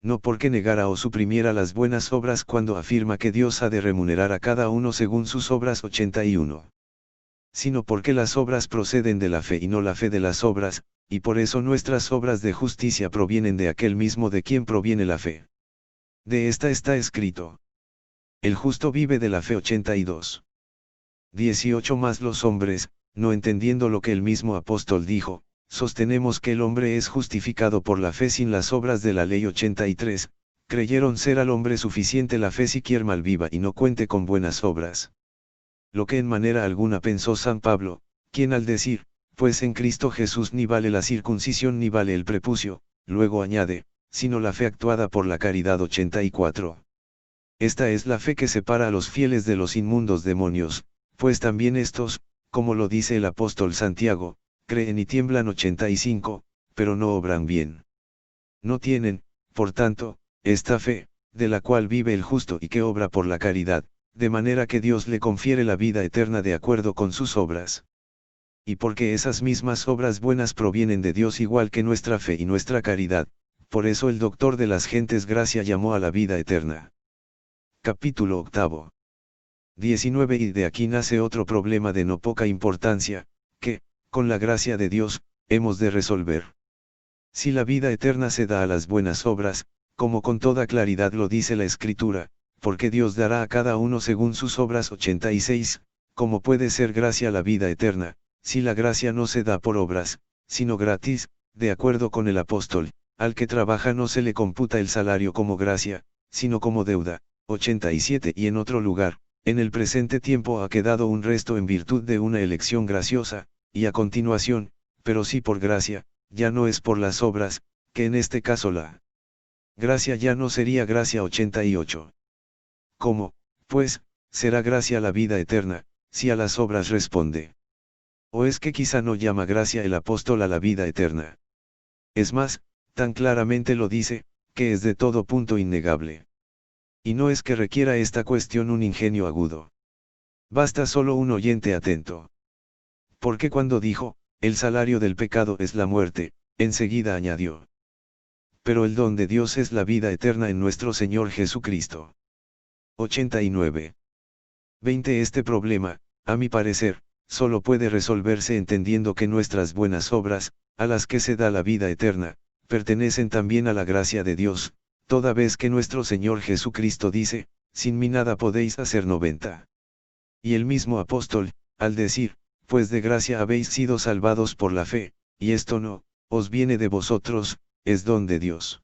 No porque negara o suprimiera las buenas obras cuando afirma que Dios ha de remunerar a cada uno según sus obras. 81. Sino porque las obras proceden de la fe y no la fe de las obras, y por eso nuestras obras de justicia provienen de aquel mismo de quien proviene la fe. De esta está escrito. El justo vive de la fe. 82. 18. Más los hombres, no entendiendo lo que el mismo apóstol dijo, sostenemos que el hombre es justificado por la fe sin las obras de la ley. 83. Creyeron ser al hombre suficiente la fe siquiera malviva y no cuente con buenas obras. Lo que en manera alguna pensó San Pablo, quien al decir, pues en Cristo Jesús ni vale la circuncisión ni vale el prepucio, luego añade, sino la fe actuada por la caridad. 84. Esta es la fe que separa a los fieles de los inmundos demonios, pues también estos, como lo dice el apóstol Santiago, creen y tiemblan. 85, pero no obran bien. No tienen, por tanto, esta fe, de la cual vive el justo y que obra por la caridad, de manera que Dios le confiere la vida eterna de acuerdo con sus obras. Y porque esas mismas obras buenas provienen de Dios igual que nuestra fe y nuestra caridad, por eso el doctor de las gentes gracia llamó a la vida eterna. Capítulo 8. 19. Y de aquí nace otro problema de no poca importancia, que, con la gracia de Dios, hemos de resolver. Si la vida eterna se da a las buenas obras, como con toda claridad lo dice la Escritura, porque Dios dará a cada uno según sus obras. 86. ¿Cómo puede ser gracia la vida eterna, si la gracia no se da por obras, sino gratis, de acuerdo con el apóstol, al que trabaja no se le computa el salario como gracia, sino como deuda? 87. Y en otro lugar, en el presente tiempo ha quedado un resto en virtud de una elección graciosa, y a continuación, pero sí por gracia, ya no es por las obras, que en este caso la gracia ya no sería gracia. 88. ¿Cómo, pues, será gracia la vida eterna, si a las obras responde? ¿O es que quizá no llama gracia el apóstol a la vida eterna? Es más, tan claramente lo dice, que es de todo punto innegable. Y no es que requiera esta cuestión un ingenio agudo. Basta solo un oyente atento. Porque cuando dijo, el salario del pecado es la muerte, enseguida añadió. Pero el don de Dios es la vida eterna en nuestro Señor Jesucristo. 89. 20. Este problema, a mi parecer, solo puede resolverse entendiendo que nuestras buenas obras, a las que se da la vida eterna, pertenecen también a la gracia de Dios, toda vez que nuestro Señor Jesucristo dice, sin mí nada podéis hacer. 90. Y el mismo apóstol, al decir, pues de gracia habéis sido salvados por la fe, y esto no, os viene de vosotros, es don de Dios.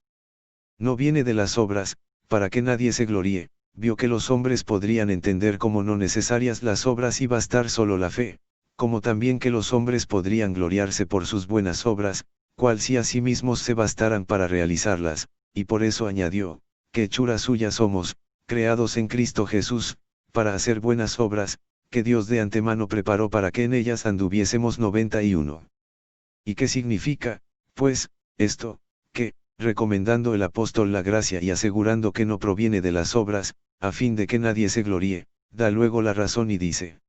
No viene de las obras, para que nadie se gloríe. Vio que los hombres podrían entender como no necesarias las obras y bastar solo la fe, como también que los hombres podrían gloriarse por sus buenas obras, cual si a sí mismos se bastaran para realizarlas, y por eso añadió, que hechura suya somos, creados en Cristo Jesús, para hacer buenas obras, que Dios de antemano preparó para que en ellas anduviésemos. 91. ¿Y qué significa, pues, esto? Que, recomendando el apóstol la gracia y asegurando que no proviene de las obras, a fin de que nadie se gloríe, da luego la razón y dice: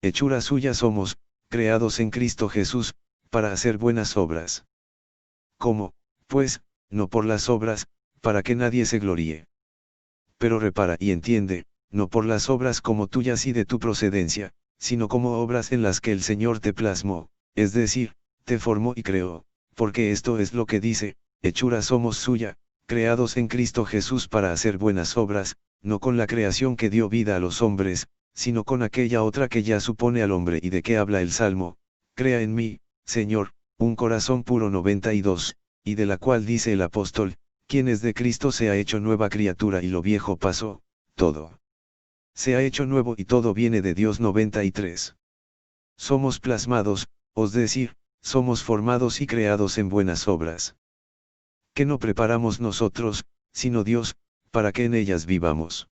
hechura suya somos, creados en Cristo Jesús, para hacer buenas obras. ¿Cómo, pues, no por las obras, para que nadie se gloríe? Pero repara y entiende, no por las obras como tuyas y de tu procedencia, sino como obras en las que el Señor te plasmó, es decir, te formó y creó, porque esto es lo que dice: hechura somos suya, creados en Cristo Jesús para hacer buenas obras, no con la creación que dio vida a los hombres, sino con aquella otra que ya supone al hombre y de que habla el Salmo: crea en mí, Señor, un corazón puro. 92, y de la cual dice el apóstol: quien es de Cristo se ha hecho nueva criatura y lo viejo pasó, todo se ha hecho nuevo y todo viene de Dios. 93. Somos plasmados, os decir, somos formados y creados en buenas obras, que no preparamos nosotros, sino Dios, para que en ellas vivamos.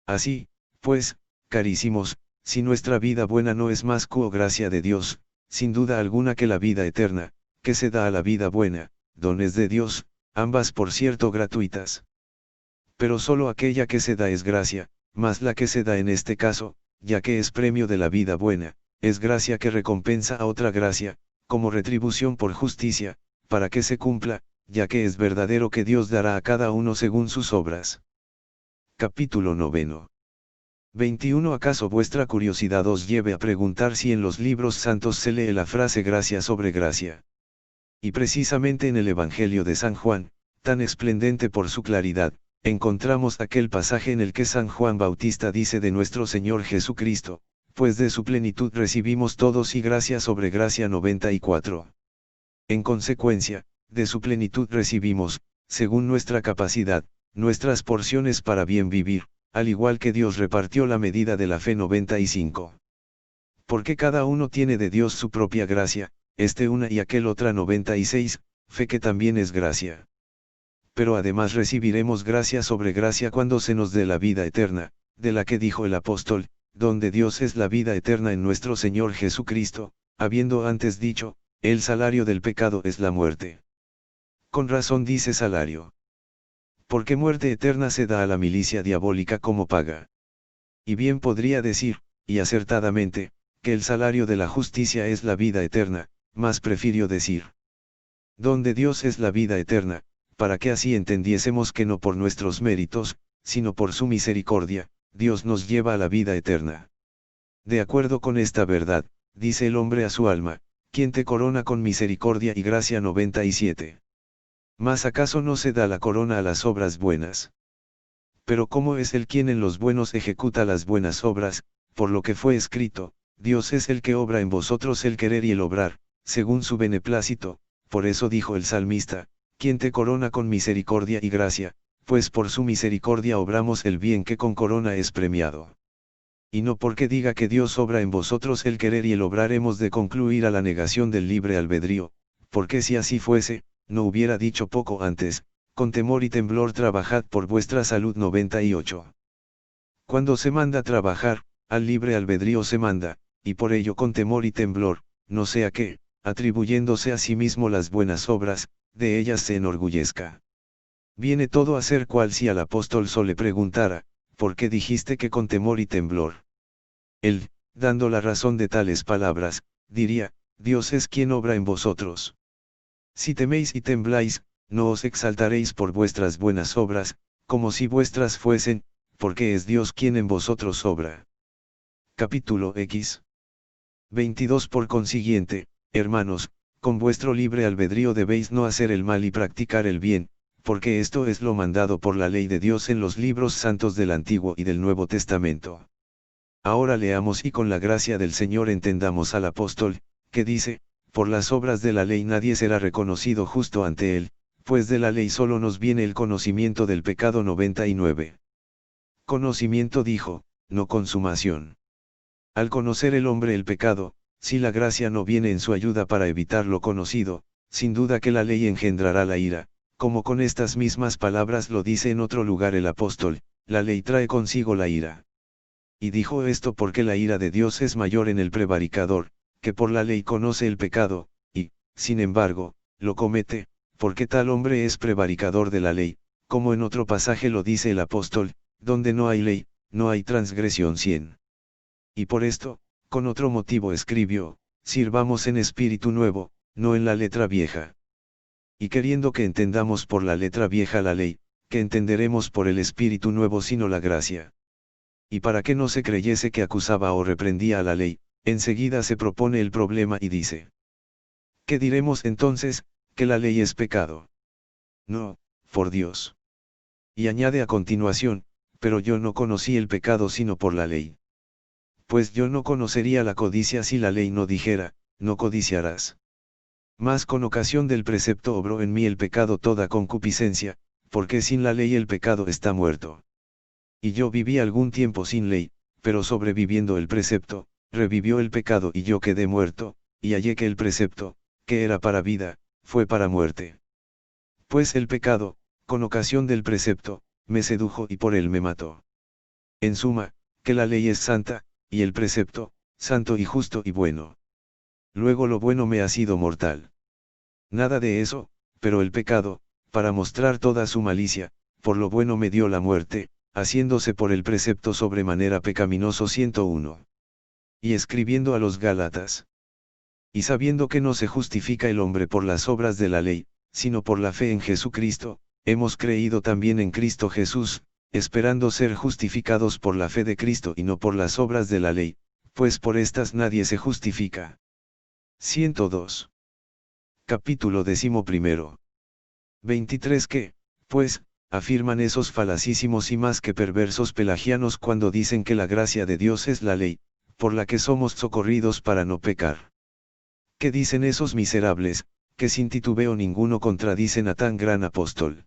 Así, pues, carísimos, si nuestra vida buena no es más que gracia de Dios, sin duda alguna que la vida eterna, que se da a la vida buena, dones de Dios, ambas por cierto gratuitas. Pero solo aquella que se da es gracia, más la que se da en este caso, ya que es premio de la vida buena, es gracia que recompensa a otra gracia, como retribución por justicia, para que se cumpla, ya que es verdadero que Dios dará a cada uno según sus obras. Capítulo 9. 21. ¿Acaso vuestra curiosidad os lleve a preguntar si en los libros santos se lee la frase gracia sobre gracia? Y precisamente en el Evangelio de San Juan, tan esplendente por su claridad, encontramos aquel pasaje en el que San Juan Bautista dice de nuestro Señor Jesucristo: pues de su plenitud recibimos todos y gracia sobre gracia. 94. En consecuencia, de su plenitud recibimos, según nuestra capacidad, nuestras porciones para bien vivir, al igual que Dios repartió la medida de la fe. 95. Porque cada uno tiene de Dios su propia gracia, este una y aquel otra. 96, fe que también es gracia. Pero además recibiremos gracia sobre gracia cuando se nos dé la vida eterna, de la que dijo el apóstol: donde Dios es la vida eterna en nuestro Señor Jesucristo, habiendo antes dicho, el salario del pecado es la muerte. Con razón dice salario. Porque muerte eterna se da a la milicia diabólica como paga. Y bien podría decir, y acertadamente, que el salario de la justicia es la vida eterna, mas prefirió decir: donde Dios es la vida eterna, para que así entendiésemos que no por nuestros méritos, sino por su misericordia, Dios nos lleva a la vida eterna. De acuerdo con esta verdad, dice el hombre a su alma: ¿quién te corona con misericordia y gracia? 97. ¿Mas acaso no se da la corona a las obras buenas? Pero ¿cómo es el quien en los buenos ejecuta las buenas obras? Por lo que fue escrito: Dios es el que obra en vosotros el querer y el obrar, según su beneplácito. Por eso dijo el salmista: ¿quién te corona con misericordia y gracia? Pues por su misericordia obramos el bien que con corona es premiado. Y no porque diga que Dios obra en vosotros el querer y el obrar hemos de concluir a la negación del libre albedrío, porque si así fuese, no hubiera dicho poco antes: con temor y temblor trabajad por vuestra salud. 98. Cuando se manda trabajar, al libre albedrío se manda, y por ello con temor y temblor, no sea que, atribuyéndose a sí mismo las buenas obras, de ellas se enorgullezca. Viene todo a ser cual si al apóstol le preguntara: ¿por qué dijiste que con temor y temblor? Él, dando la razón de tales palabras, diría, Dios es quien obra en vosotros. Si teméis y tembláis, no os exaltaréis por vuestras buenas obras, como si vuestras fuesen, porque es Dios quien en vosotros obra. Capítulo X. 22. Por consiguiente, hermanos, con vuestro libre albedrío debéis no hacer el mal y practicar el bien, porque esto es lo mandado por la ley de Dios en los libros santos del Antiguo y del Nuevo Testamento. Ahora leamos y con la gracia del Señor entendamos al apóstol, que dice, por las obras de la ley nadie será reconocido justo ante él, pues de la ley solo nos viene el conocimiento del pecado. 99. Conocimiento dijo, no consumación. Al conocer el hombre el pecado, si la gracia no viene en su ayuda para evitar lo conocido, sin duda que la ley engendrará la ira, como con estas mismas palabras lo dice en otro lugar el apóstol, la ley trae consigo la ira. Y dijo esto porque la ira de Dios es mayor en el prevaricador, que por la ley conoce el pecado, y, sin embargo, lo comete, porque tal hombre es prevaricador de la ley, como en otro pasaje lo dice el apóstol, donde no hay ley, no hay transgresión. 100. Y por esto, con otro motivo escribió, sirvamos en espíritu nuevo, no en la letra vieja. Y queriendo que entendamos por la letra vieja la ley, que entenderemos por el espíritu nuevo sino la gracia. Y para que no se creyese que acusaba o reprendía a la ley, enseguida se propone el problema y dice: ¿qué diremos entonces, que la ley es pecado? No, por Dios. Y añade a continuación, pero yo no conocí el pecado sino por la ley. Pues yo no conocería la codicia si la ley no dijera, no codiciarás. Mas con ocasión del precepto obró en mí el pecado toda concupiscencia, porque sin la ley el pecado está muerto. Y yo viví algún tiempo sin ley, pero sobreviviendo el precepto, revivió el pecado y yo quedé muerto, y hallé que el precepto, que era para vida, fue para muerte. Pues el pecado, con ocasión del precepto, me sedujo y por él me mató. En suma, que la ley es santa, y el precepto, santo y justo y bueno. Luego lo bueno me ha sido mortal. Nada de eso, pero el pecado, para mostrar toda su malicia, por lo bueno me dio la muerte, haciéndose por el precepto sobremanera pecaminoso. 101. Y escribiendo a los Gálatas. Y sabiendo que no se justifica el hombre por las obras de la ley, sino por la fe en Jesucristo, hemos creído también en Cristo Jesús, esperando ser justificados por la fe de Cristo y no por las obras de la ley, pues por estas nadie se justifica. 102. Capítulo 11. 23. Que, pues, afirman esos falacísimos y más que perversos pelagianos cuando dicen que la gracia de Dios es la ley, por la que somos socorridos para no pecar. ¿Qué dicen esos miserables, que sin titubeo ninguno contradicen a tan gran apóstol?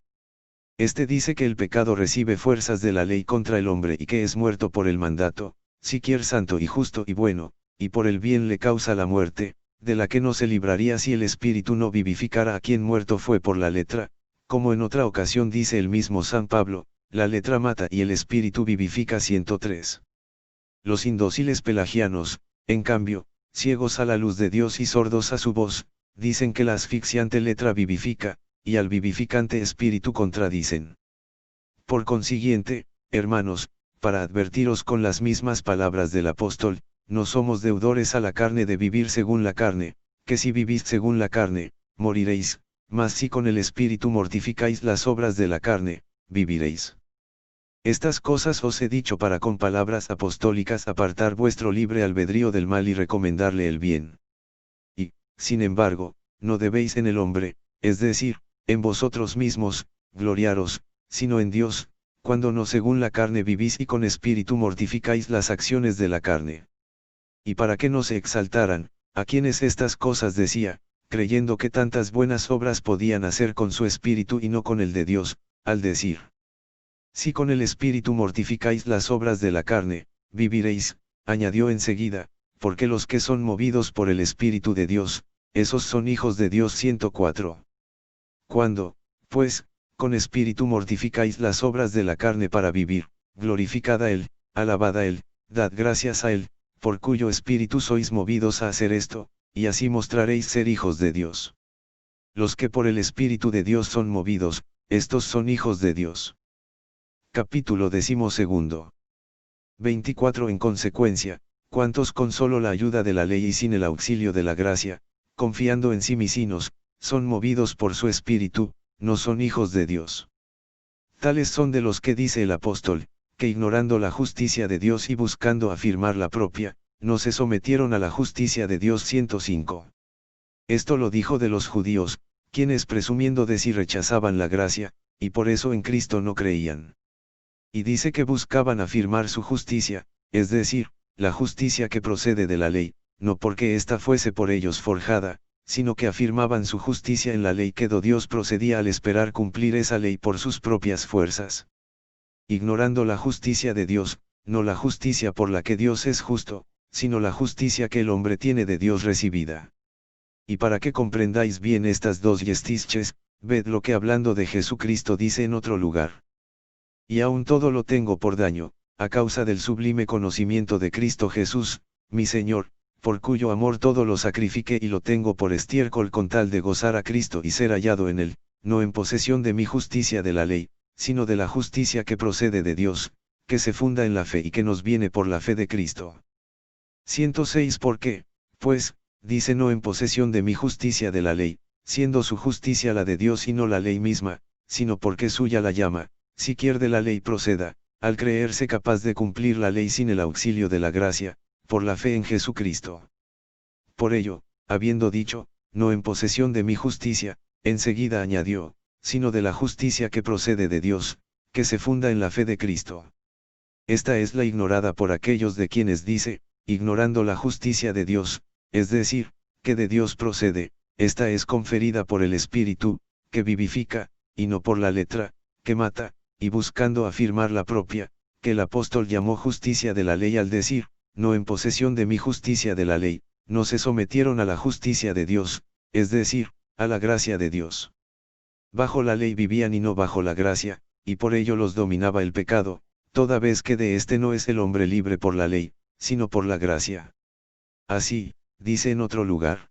Este dice que el pecado recibe fuerzas de la ley contra el hombre y que es muerto por el mandato, siquier santo y justo y bueno, y por el bien le causa la muerte, de la que no se libraría si el espíritu no vivificara a quien muerto fue por la letra, como en otra ocasión dice el mismo San Pablo, la letra mata y el espíritu vivifica. 103. Los indóciles pelagianos, en cambio, ciegos a la luz de Dios y sordos a su voz, dicen que la asfixiante letra vivifica, y al vivificante espíritu contradicen. Por consiguiente, hermanos, para advertiros con las mismas palabras del apóstol, no somos deudores a la carne de vivir según la carne, que si vivís según la carne, moriréis, mas si con el espíritu mortificáis las obras de la carne, viviréis. Estas cosas os he dicho para con palabras apostólicas apartar vuestro libre albedrío del mal y recomendarle el bien. Y, sin embargo, no debéis en el hombre, es decir, en vosotros mismos, gloriaros, sino en Dios, cuando no según la carne vivís y con espíritu mortificáis las acciones de la carne. Y para que no se exaltaran, a quienes estas cosas decía, creyendo que tantas buenas obras podían hacer con su espíritu y no con el de Dios, al decir: si con el espíritu mortificáis las obras de la carne, viviréis, añadió enseguida, porque los que son movidos por el espíritu de Dios, esos son hijos de Dios. 104. Cuando, pues, con espíritu mortificáis las obras de la carne para vivir, glorificad a Él, alabad a Él, dad gracias a Él, por cuyo espíritu sois movidos a hacer esto, y así mostraréis ser hijos de Dios. Los que por el espíritu de Dios son movidos, estos son hijos de Dios. Capítulo 12. 24. En consecuencia, cuantos con solo la ayuda de la ley y sin el auxilio de la gracia, confiando en sí mismos, son movidos por su espíritu, no son hijos de Dios. Tales son de los que dice el apóstol, que ignorando la justicia de Dios y buscando afirmar la propia, no se sometieron a la justicia de Dios. 105. Esto lo dijo de los judíos, quienes presumiendo de sí rechazaban la gracia, y por eso en Cristo no creían. Y dice que buscaban afirmar su justicia, es decir, la justicia que procede de la ley, no porque ésta fuese por ellos forjada, sino que afirmaban su justicia en la ley que Dios procedía al esperar cumplir esa ley por sus propias fuerzas. Ignorando la justicia de Dios, no la justicia por la que Dios es justo, sino la justicia que el hombre tiene de Dios recibida. Y para que comprendáis bien estas dos yestiches, ved lo que hablando de Jesucristo dice en otro lugar. Y aún todo lo tengo por daño, a causa del sublime conocimiento de Cristo Jesús, mi Señor, por cuyo amor todo lo sacrifiqué y lo tengo por estiércol con tal de gozar a Cristo y ser hallado en él, no en posesión de mi justicia de la ley, sino de la justicia que procede de Dios, que se funda en la fe y que nos viene por la fe de Cristo. 106. ¿Por qué, pues, dice no en posesión de mi justicia de la ley, siendo su justicia la de Dios y no la ley misma, sino porque suya la llama, siquiera de la ley proceda, al creerse capaz de cumplir la ley sin el auxilio de la gracia, por la fe en Jesucristo? Por ello, habiendo dicho, no en posesión de mi justicia, enseguida añadió, sino de la justicia que procede de Dios, que se funda en la fe de Cristo. Esta es la ignorada por aquellos de quienes dice, ignorando la justicia de Dios, es decir, que de Dios procede, esta es conferida por el Espíritu, que vivifica, y no por la letra, que mata, y buscando afirmar la propia, que el apóstol llamó justicia de la ley al decir, no en posesión de mi justicia de la ley, no se sometieron a la justicia de Dios, es decir, a la gracia de Dios. Bajo la ley vivían y no bajo la gracia, y por ello los dominaba el pecado, toda vez que de éste no es el hombre libre por la ley, sino por la gracia. Así, dice en otro lugar.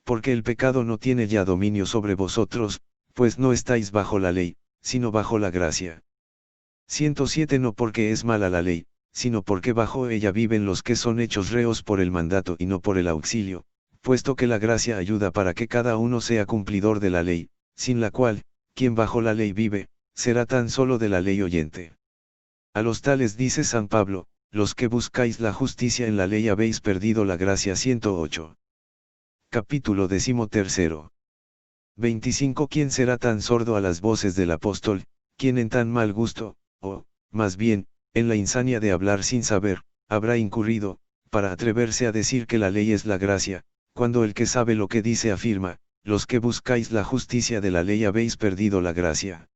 Porque el pecado no tiene ya dominio sobre vosotros, pues no estáis bajo la ley, sino bajo la gracia. 107. No porque es mala la ley, sino porque bajo ella viven los que son hechos reos por el mandato y no por el auxilio, puesto que la gracia ayuda para que cada uno sea cumplidor de la ley, sin la cual, quien bajo la ley vive, será tan solo de la ley oyente. A los tales dice San Pablo, los que buscáis la justicia en la ley habéis perdido la gracia. 108. Capítulo 13. 25. ¿Quién será tan sordo a las voces del apóstol, quien en tan mal gusto, o, más bien, en la insania de hablar sin saber, habrá incurrido, para atreverse a decir que la ley es la gracia, cuando el que sabe lo que dice afirma, los que buscáis la justicia de la ley habéis perdido la gracia?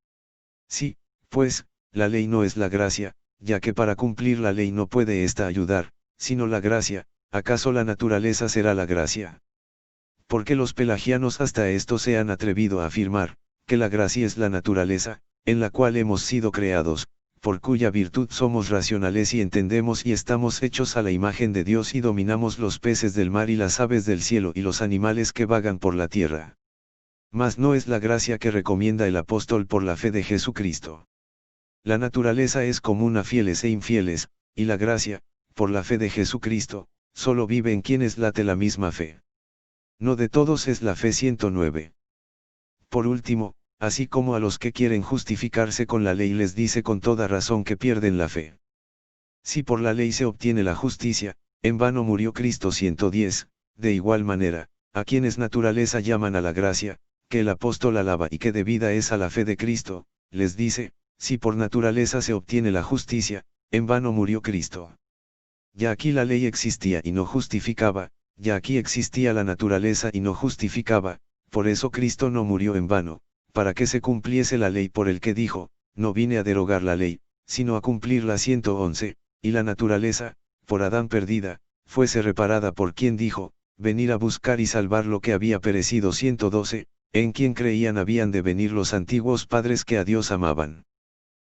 Sí, pues, la ley no es la gracia, ya que para cumplir la ley no puede ésta ayudar, sino la gracia. ¿Acaso la naturaleza será la gracia? Porque los pelagianos hasta esto se han atrevido a afirmar, que la gracia es la naturaleza, en la cual hemos sido creados, por cuya virtud somos racionales y entendemos y estamos hechos a la imagen de Dios y dominamos los peces del mar y las aves del cielo y los animales que vagan por la tierra. Mas no es la gracia que recomienda el apóstol por la fe de Jesucristo. La naturaleza es común a fieles e infieles, y la gracia, por la fe de Jesucristo, solo vive en quienes late la misma fe. No de todos es la fe. 109. Por último, así como a los que quieren justificarse con la ley les dice con toda razón que pierden la fe. Si por la ley se obtiene la justicia, en vano murió Cristo. 110, de igual manera, a quienes naturaleza llaman a la gracia, que el apóstol alaba y que debida es a la fe de Cristo, les dice, si por naturaleza se obtiene la justicia, en vano murió Cristo. Ya aquí la ley existía y no justificaba, ya aquí existía la naturaleza y no justificaba, por eso Cristo no murió en vano, para que se cumpliese la ley por el que dijo, no vine a derogar la ley, sino a cumplirla. 111, y la naturaleza, por Adán perdida, fuese reparada por quien dijo, venir a buscar y salvar lo que había perecido. 112, en quien creían habían de venir los antiguos padres que a Dios amaban.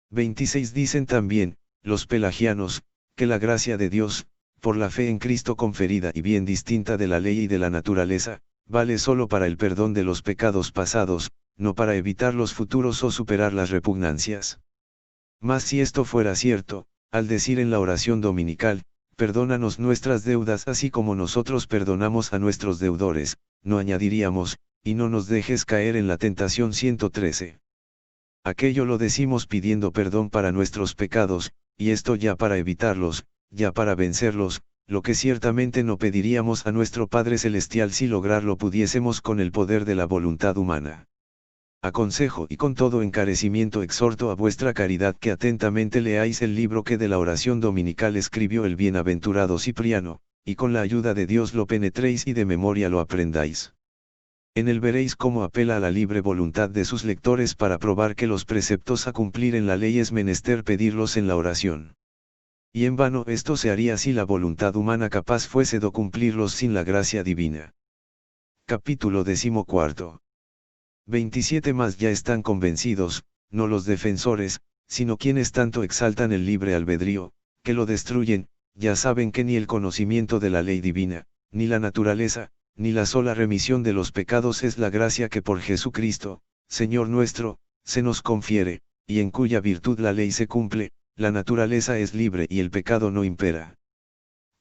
26. Dicen también, los pelagianos, que la gracia de Dios, por la fe en Cristo conferida y bien distinta de la ley y de la naturaleza, vale solo para el perdón de los pecados pasados, no para evitar los futuros o superar las repugnancias. Mas si esto fuera cierto, al decir en la oración dominical, perdónanos nuestras deudas así como nosotros perdonamos a nuestros deudores, no añadiríamos, y no nos dejes caer en la tentación. 113. Aquello lo decimos pidiendo perdón para nuestros pecados, y esto ya para evitarlos, ya para vencerlos, lo que ciertamente no pediríamos a nuestro Padre Celestial si lograrlo pudiésemos con el poder de la voluntad humana. Aconsejo y con todo encarecimiento exhorto a vuestra caridad que atentamente leáis el libro que de la oración dominical escribió el bienaventurado Cipriano, y con la ayuda de Dios lo penetréis y de memoria lo aprendáis. En él veréis cómo apela a la libre voluntad de sus lectores para probar que los preceptos a cumplir en la ley es menester pedirlos en la oración. Y en vano esto se haría si la voluntad humana capaz fuese de cumplirlos sin la gracia divina. Capítulo 14. 27 Más ya están convencidos, no los defensores, sino quienes tanto exaltan el libre albedrío, que lo destruyen, ya saben que ni el conocimiento de la ley divina, ni la naturaleza, ni la sola remisión de los pecados es la gracia que por Jesucristo, Señor nuestro, se nos confiere, y en cuya virtud la ley se cumple, la naturaleza es libre y el pecado no impera.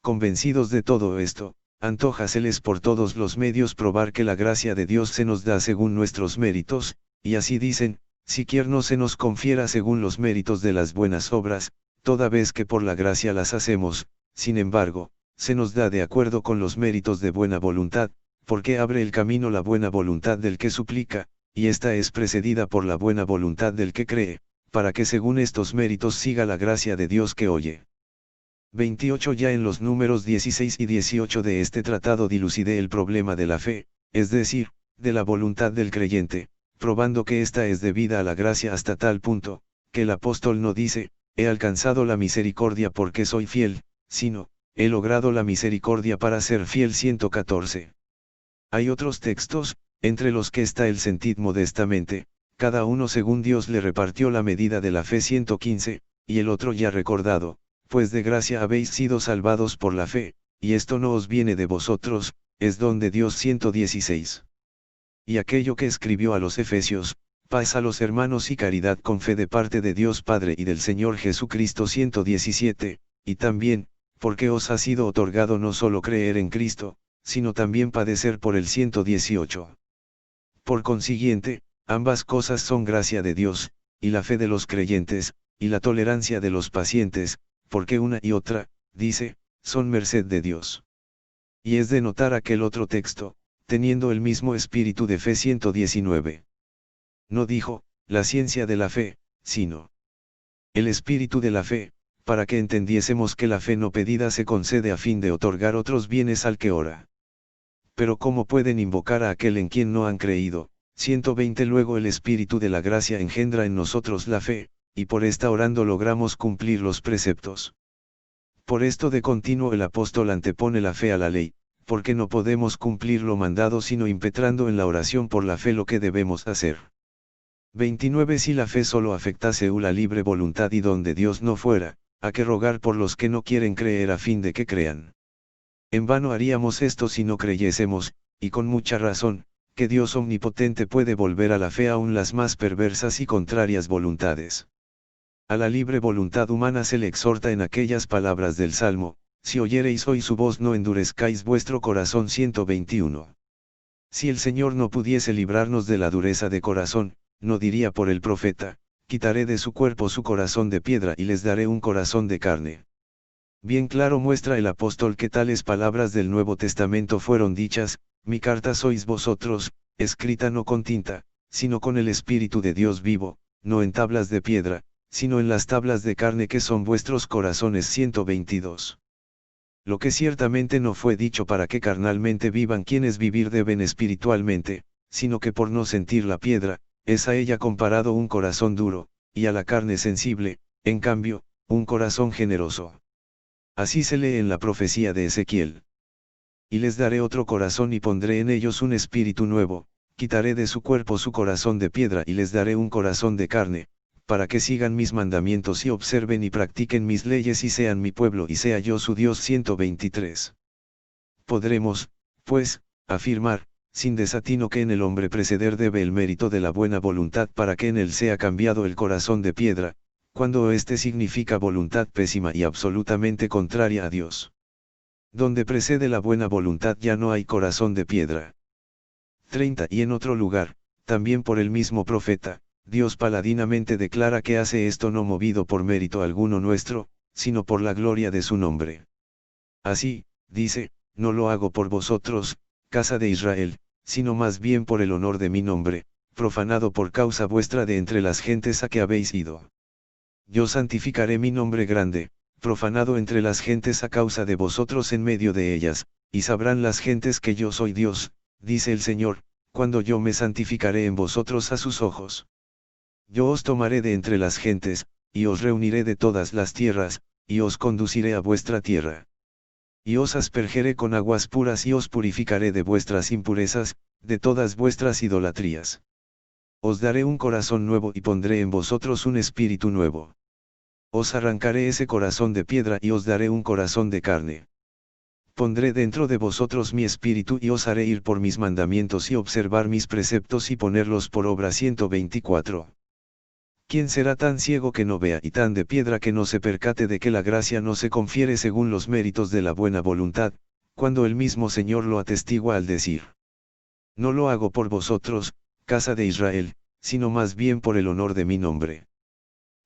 Convencidos de todo esto, antójaseles por todos los medios probar que la gracia de Dios se nos da según nuestros méritos, y así dicen, siquiera no se nos confiera según los méritos de las buenas obras, toda vez que por la gracia las hacemos, sin embargo, se nos da de acuerdo con los méritos de buena voluntad, porque abre el camino la buena voluntad del que suplica, y esta es precedida por la buena voluntad del que cree, para que según estos méritos siga la gracia de Dios que oye. 28 Ya en los números 16 y 18 de este tratado dilucidé el problema de la fe, es decir, de la voluntad del creyente, probando que ésta es debida a la gracia hasta tal punto, que el apóstol no dice, he alcanzado la misericordia porque soy fiel, sino, he logrado la misericordia para ser fiel. 114. Hay otros textos, entre los que está el sentid modestamente, cada uno según Dios le repartió la medida de la fe. 115, y el otro ya recordado, pues de gracia habéis sido salvados por la fe, y esto no os viene de vosotros, es don de Dios. 116. Y aquello que escribió a los Efesios, paz a los hermanos y caridad con fe de parte de Dios Padre y del Señor Jesucristo. 117, y también, porque os ha sido otorgado no solo creer en Cristo, sino también padecer por él. 118. Por consiguiente, ambas cosas son gracia de Dios, y la fe de los creyentes, y la tolerancia de los pacientes, porque una y otra, dice, son merced de Dios. Y es de notar aquel otro texto, teniendo el mismo espíritu de fe. 119. No dijo, la ciencia de la fe, sino el espíritu de la fe, para que entendiésemos que la fe no pedida se concede a fin de otorgar otros bienes al que ora. Pero ¿cómo pueden invocar a aquel en quien no han creído? 120 Luego el espíritu de la gracia engendra en nosotros la fe, y por esta orando logramos cumplir los preceptos. Por esto de continuo el apóstol antepone la fe a la ley, porque no podemos cumplir lo mandado sino impetrando en la oración por la fe lo que debemos hacer. 29 Si la fe solo afectase la libre voluntad y donde Dios no fuera, a que rogar por los que no quieren creer a fin de que crean. En vano haríamos esto si no creyésemos, y con mucha razón, que Dios omnipotente puede volver a la fe aún las más perversas y contrarias voluntades. A la libre voluntad humana se le exhorta en aquellas palabras del Salmo, si oyereis hoy su voz no endurezcáis vuestro corazón. 121. Si el Señor no pudiese librarnos de la dureza de corazón, no diría por el profeta, quitaré de su cuerpo su corazón de piedra y les daré un corazón de carne. Bien claro muestra el apóstol que tales palabras del Nuevo Testamento fueron dichas, mi carta sois vosotros, escrita no con tinta, sino con el Espíritu de Dios vivo, no en tablas de piedra, sino en las tablas de carne que son vuestros corazones. 122. Lo que ciertamente no fue dicho para que carnalmente vivan quienes vivir deben espiritualmente, sino que por no sentir la piedra, es a ella comparado un corazón duro, y a la carne sensible, en cambio, un corazón generoso. Así se lee en la profecía de Ezequiel. Y les daré otro corazón y pondré en ellos un espíritu nuevo, quitaré de su cuerpo su corazón de piedra y les daré un corazón de carne, para que sigan mis mandamientos y observen y practiquen mis leyes y sean mi pueblo y sea yo su Dios. 123. Podremos, pues, afirmar, sin desatino que en el hombre preceder debe el mérito de la buena voluntad para que en él sea cambiado el corazón de piedra, cuando éste significa voluntad pésima y absolutamente contraria a Dios. Donde precede la buena voluntad ya no hay corazón de piedra. 30. Y en otro lugar, también por el mismo profeta, Dios paladinamente declara que hace esto no movido por mérito alguno nuestro, sino por la gloria de su nombre. Así, dice, no lo hago por vosotros, casa de Israel, sino más bien por el honor de mi nombre, profanado por causa vuestra de entre las gentes a que habéis ido. Yo santificaré mi nombre grande, profanado entre las gentes a causa de vosotros en medio de ellas, y sabrán las gentes que yo soy Dios, dice el Señor, cuando yo me santificaré en vosotros a sus ojos. Yo os tomaré de entre las gentes, y os reuniré de todas las tierras, y os conduciré a vuestra tierra. Y os aspergeré con aguas puras y os purificaré de vuestras impurezas, de todas vuestras idolatrías. Os daré un corazón nuevo y pondré en vosotros un espíritu nuevo. Os arrancaré ese corazón de piedra y os daré un corazón de carne. Pondré dentro de vosotros mi espíritu y os haré ir por mis mandamientos y observar mis preceptos y ponerlos por obra. 124. ¿Quién será tan ciego que no vea y tan de piedra que no se percate de que la gracia no se confiere según los méritos de la buena voluntad, cuando el mismo Señor lo atestigua al decir: no lo hago por vosotros, casa de Israel, sino más bien por el honor de mi nombre?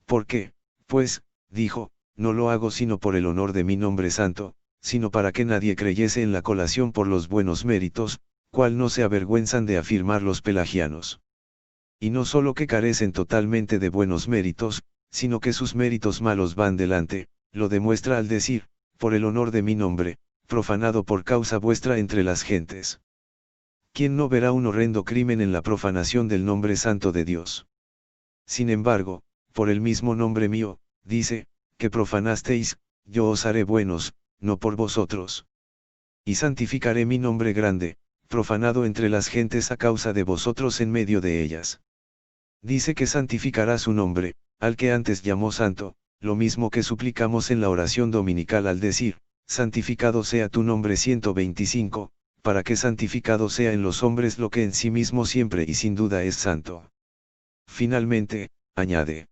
¿Por qué, pues, dijo, no lo hago sino por el honor de mi nombre santo, sino para que nadie creyese en la colación por los buenos méritos, cual no se avergüenzan de afirmar los pelagianos? Y no solo que carecen totalmente de buenos méritos, sino que sus méritos malos van delante, lo demuestra al decir, por el honor de mi nombre, profanado por causa vuestra entre las gentes. ¿Quién no verá un horrendo crimen en la profanación del nombre santo de Dios? Sin embargo, por el mismo nombre mío, dice, que profanasteis, yo os haré buenos, no por vosotros. Y santificaré mi nombre grande, profanado entre las gentes a causa de vosotros en medio de ellas. Dice que santificará su nombre, al que antes llamó santo, lo mismo que suplicamos en la oración dominical al decir, santificado sea tu nombre. 125, para que santificado sea en los hombres lo que en sí mismo siempre y sin duda es santo. Finalmente, añade: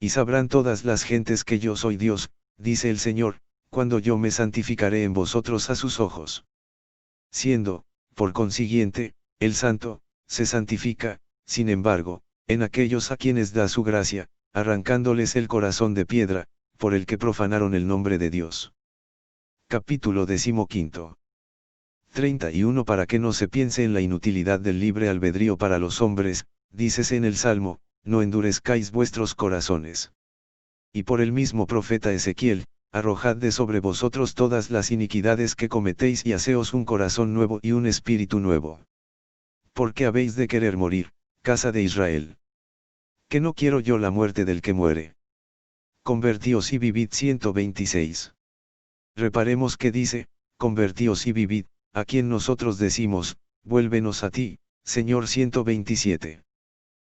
y sabrán todas las gentes que yo soy Dios, dice el Señor, cuando yo me santificaré en vosotros a sus ojos. Siendo, por consiguiente, el santo, se santifica, sin embargo, en aquellos a quienes da su gracia, arrancándoles el corazón de piedra, por el que profanaron el nombre de Dios. Capítulo 15. 31. Para que no se piense en la inutilidad del libre albedrío para los hombres, dícese en el Salmo, no endurezcáis vuestros corazones. Y por el mismo profeta Ezequiel, arrojad de sobre vosotros todas las iniquidades que cometéis y haceos un corazón nuevo y un espíritu nuevo. Porque habéis de querer morir, casa de Israel. Que no quiero yo la muerte del que muere. Convertíos y vivid. 126. Reparemos que dice, convertíos y vivid, a quien nosotros decimos, vuélvenos a ti, Señor. 127.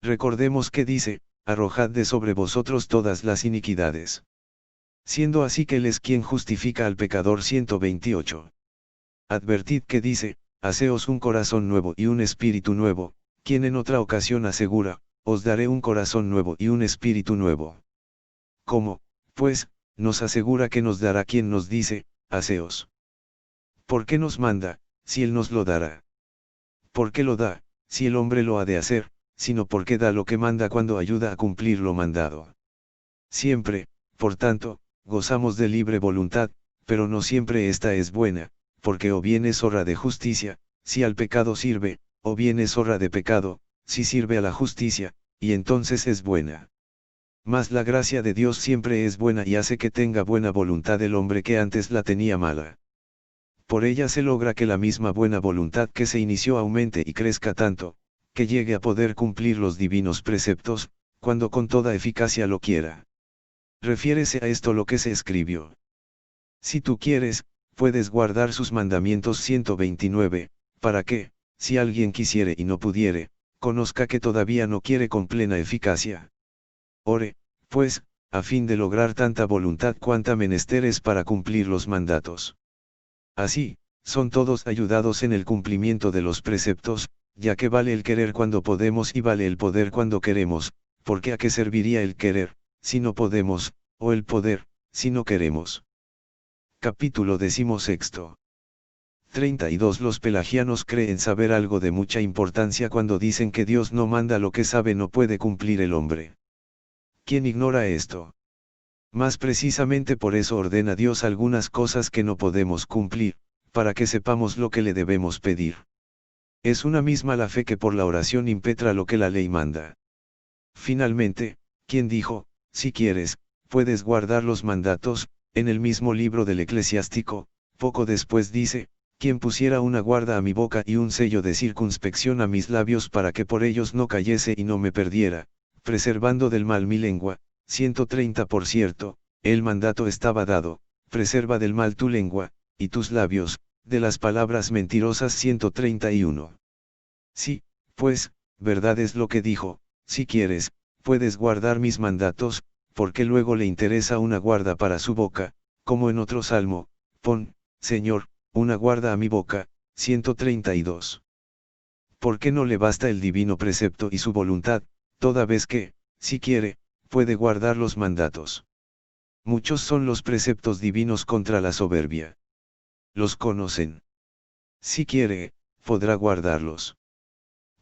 Recordemos que dice, arrojad de sobre vosotros todas las iniquidades. Siendo así que Él es quien justifica al pecador. 128. Advertid que dice, haceos un corazón nuevo y un espíritu nuevo, quien en otra ocasión asegura, os daré un corazón nuevo y un espíritu nuevo. ¿Cómo, pues, nos asegura que nos dará quien nos dice, haceos? ¿Por qué nos manda, si Él nos lo dará? ¿Por qué lo da, si el hombre lo ha de hacer, sino porque da lo que manda cuando ayuda a cumplir lo mandado? Siempre, por tanto, gozamos de libre voluntad, pero no siempre esta es buena, porque o bien es obra de justicia, si al pecado sirve, o bien es obra de pecado, si sirve a la justicia, y entonces es buena. Mas la gracia de Dios siempre es buena y hace que tenga buena voluntad el hombre que antes la tenía mala. Por ella se logra que la misma buena voluntad que se inició aumente y crezca tanto, que llegue a poder cumplir los divinos preceptos, cuando con toda eficacia lo quiera. Refiérese a esto lo que se escribió. Si tú quieres, puedes guardar sus mandamientos. 129, para que, si alguien quisiere y no pudiere, conozca que todavía no quiere con plena eficacia. Ore, pues, a fin de lograr tanta voluntad cuanta menester es para cumplir los mandatos. Así, son todos ayudados en el cumplimiento de los preceptos, ya que vale el querer cuando podemos y vale el poder cuando queremos, porque a qué serviría el querer, si no podemos, o el poder, si no queremos. Capítulo 16. 32. Los pelagianos creen saber algo de mucha importancia cuando dicen que Dios no manda lo que sabe no puede cumplir el hombre. ¿Quién ignora esto? Más precisamente por eso ordena Dios algunas cosas que no podemos cumplir, para que sepamos lo que le debemos pedir. Es una misma la fe que por la oración impetra lo que la ley manda. Finalmente, quien dijo, si quieres, puedes guardar los mandatos, en el mismo libro del Eclesiástico, poco después dice, quien pusiera una guarda a mi boca y un sello de circunspección a mis labios para que por ellos no cayese y no me perdiera, preservando del mal mi lengua. 130. Por cierto, el mandato estaba dado, preserva del mal tu lengua, y tus labios, de las palabras mentirosas. 131. Sí, pues, verdad es lo que dijo, si quieres, puedes guardar mis mandatos, porque luego le interesa una guarda para su boca, como en otro salmo, pon, Señor, una guarda a mi boca. 132. ¿Por qué no le basta el divino precepto y su voluntad, toda vez que, si quiere, puede guardar los mandatos? Muchos son los preceptos divinos contra la soberbia. Los conocen. Si quiere, podrá guardarlos.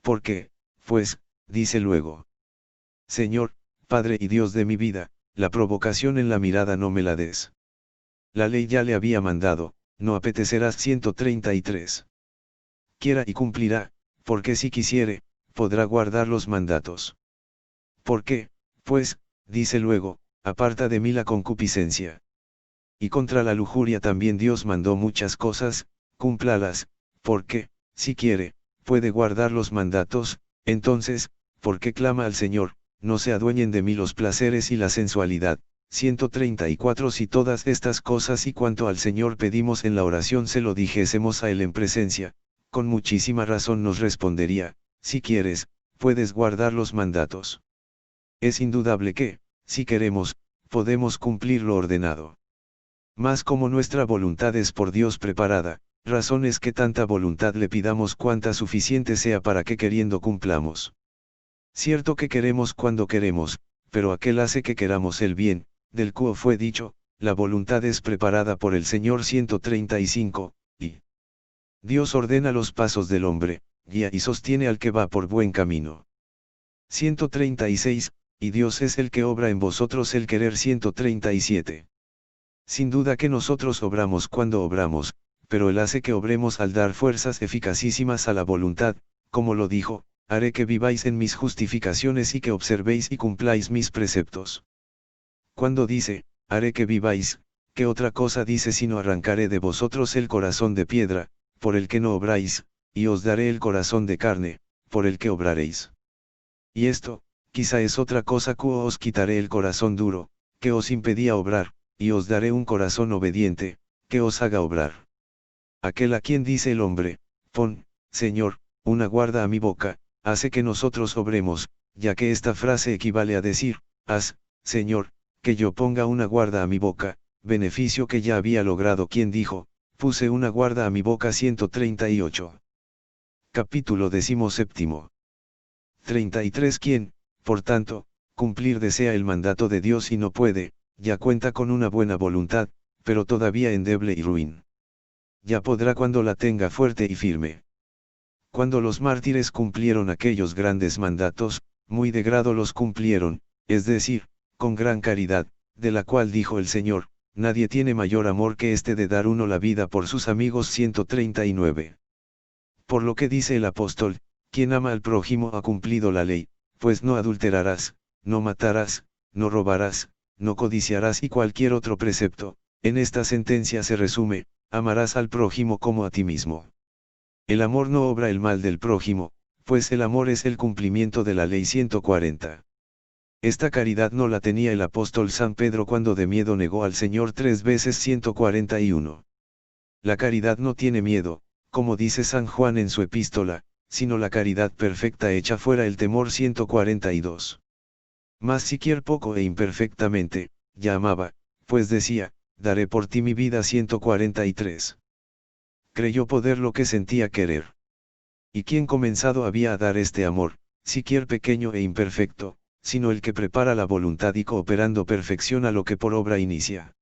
¿Por qué? Pues, dice luego. Señor, Padre y Dios de mi vida, la provocación en la mirada no me la des. La ley ya le había mandado, no apetecerás. 133. Quiera y cumplirá, porque si quisiere, podrá guardar los mandatos. ¿Por qué? Pues, dice luego, aparta de mí la concupiscencia. Y contra la lujuria también Dios mandó muchas cosas, cúmplalas, porque, si quiere, puede guardar los mandatos. Entonces, ¿por qué clama al Señor, no se adueñen de mí los placeres y la sensualidad? 134. Si todas estas cosas y cuanto al Señor pedimos en la oración se lo dijésemos a Él en presencia, con muchísima razón nos respondería, si quieres, puedes guardar los mandatos. Es indudable que, si queremos, podemos cumplir lo ordenado. Mas como nuestra voluntad es por Dios preparada, razón es que tanta voluntad le pidamos cuanta suficiente sea para que queriendo cumplamos. Cierto que queremos cuando queremos, pero aquel hace que queramos el bien, del cual fue dicho, la voluntad es preparada por el Señor. 135, y Dios ordena los pasos del hombre, guía y sostiene al que va por buen camino. 136, y Dios es el que obra en vosotros el querer. 137. Sin duda que nosotros obramos cuando obramos, pero Él hace que obremos al dar fuerzas eficacísimas a la voluntad, como lo dijo, haré que viváis en mis justificaciones y que observéis y cumpláis mis preceptos. Cuando dice, haré que viváis, ¿qué otra cosa dice sino arrancaré de vosotros el corazón de piedra, por el que no obráis, y os daré el corazón de carne, por el que obraréis? Y esto, quizá es otra cosa que os quitaré el corazón duro, que os impedía obrar, y os daré un corazón obediente, que os haga obrar. Aquel a quien dice el hombre, pon, Señor, una guarda a mi boca, hace que nosotros obremos, ya que esta frase equivale a decir, haz, Señor, que yo ponga una guarda a mi boca, beneficio que ya había logrado quien dijo, puse una guarda a mi boca. 138. Capítulo 17. 33. Quien, por tanto, cumplir desea el mandato de Dios y no puede, ya cuenta con una buena voluntad, pero todavía endeble y ruin. Ya podrá cuando la tenga fuerte y firme. Cuando los mártires cumplieron aquellos grandes mandatos, muy de grado los cumplieron, es decir, con gran caridad, de la cual dijo el Señor, nadie tiene mayor amor que este de dar uno la vida por sus amigos. 139. Por lo que dice el apóstol, quien ama al prójimo ha cumplido la ley, pues no adulterarás, no matarás, no robarás, no codiciarás y cualquier otro precepto. En esta sentencia se resume, amarás al prójimo como a ti mismo. El amor no obra el mal del prójimo, pues el amor es el cumplimiento de la ley. 140. Esta caridad no la tenía el apóstol San Pedro cuando de miedo negó al Señor 3 veces. 141. La caridad no tiene miedo, como dice San Juan en su epístola, sino la caridad perfecta echa fuera el temor. 142. Mas siquiera poco e imperfectamente, ya amaba, pues decía, daré por ti mi vida. 143. Creyó poder lo que sentía querer. ¿Y quién comenzado había a dar este amor, siquiera pequeño e imperfecto, sino el que prepara la voluntad y cooperando perfecciona lo que por obra inicia.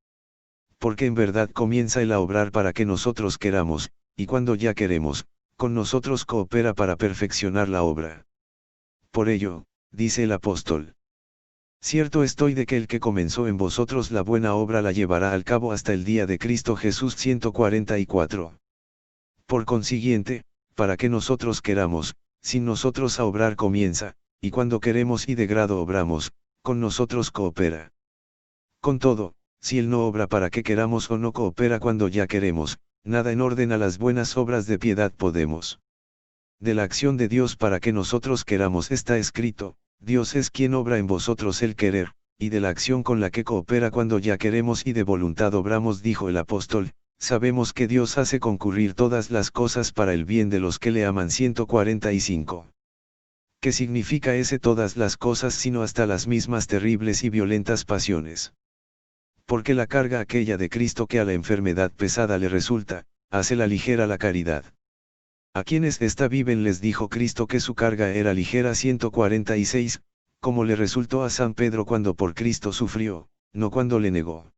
Porque en verdad comienza él a obrar para que nosotros queramos, y cuando ya queremos, con nosotros coopera para perfeccionar la obra. Por ello, dice el apóstol: cierto estoy de que el que comenzó en vosotros la buena obra la llevará al cabo hasta el día de Cristo Jesús. 144. Por consiguiente, para que nosotros queramos, sin nosotros a obrar comienza, y cuando queremos y de grado obramos, con nosotros coopera. Con todo, si él no obra para que queramos o no coopera cuando ya queremos, nada en orden a las buenas obras de piedad podemos. De la acción de Dios para que nosotros queramos está escrito: Dios es quien obra en vosotros el querer, y de la acción con la que coopera cuando ya queremos y de voluntad obramos, dijo el apóstol: sabemos que Dios hace concurrir todas las cosas para el bien de los que le aman. 145. ¿Qué significa ese todas las cosas sino hasta las mismas terribles y violentas pasiones? Porque la carga aquella de Cristo que a la enfermedad pesada le resulta, hace la ligera la caridad. A quienes esta viven les dijo Cristo que su carga era ligera. 146, como le resultó a San Pedro cuando por Cristo sufrió, no cuando le negó.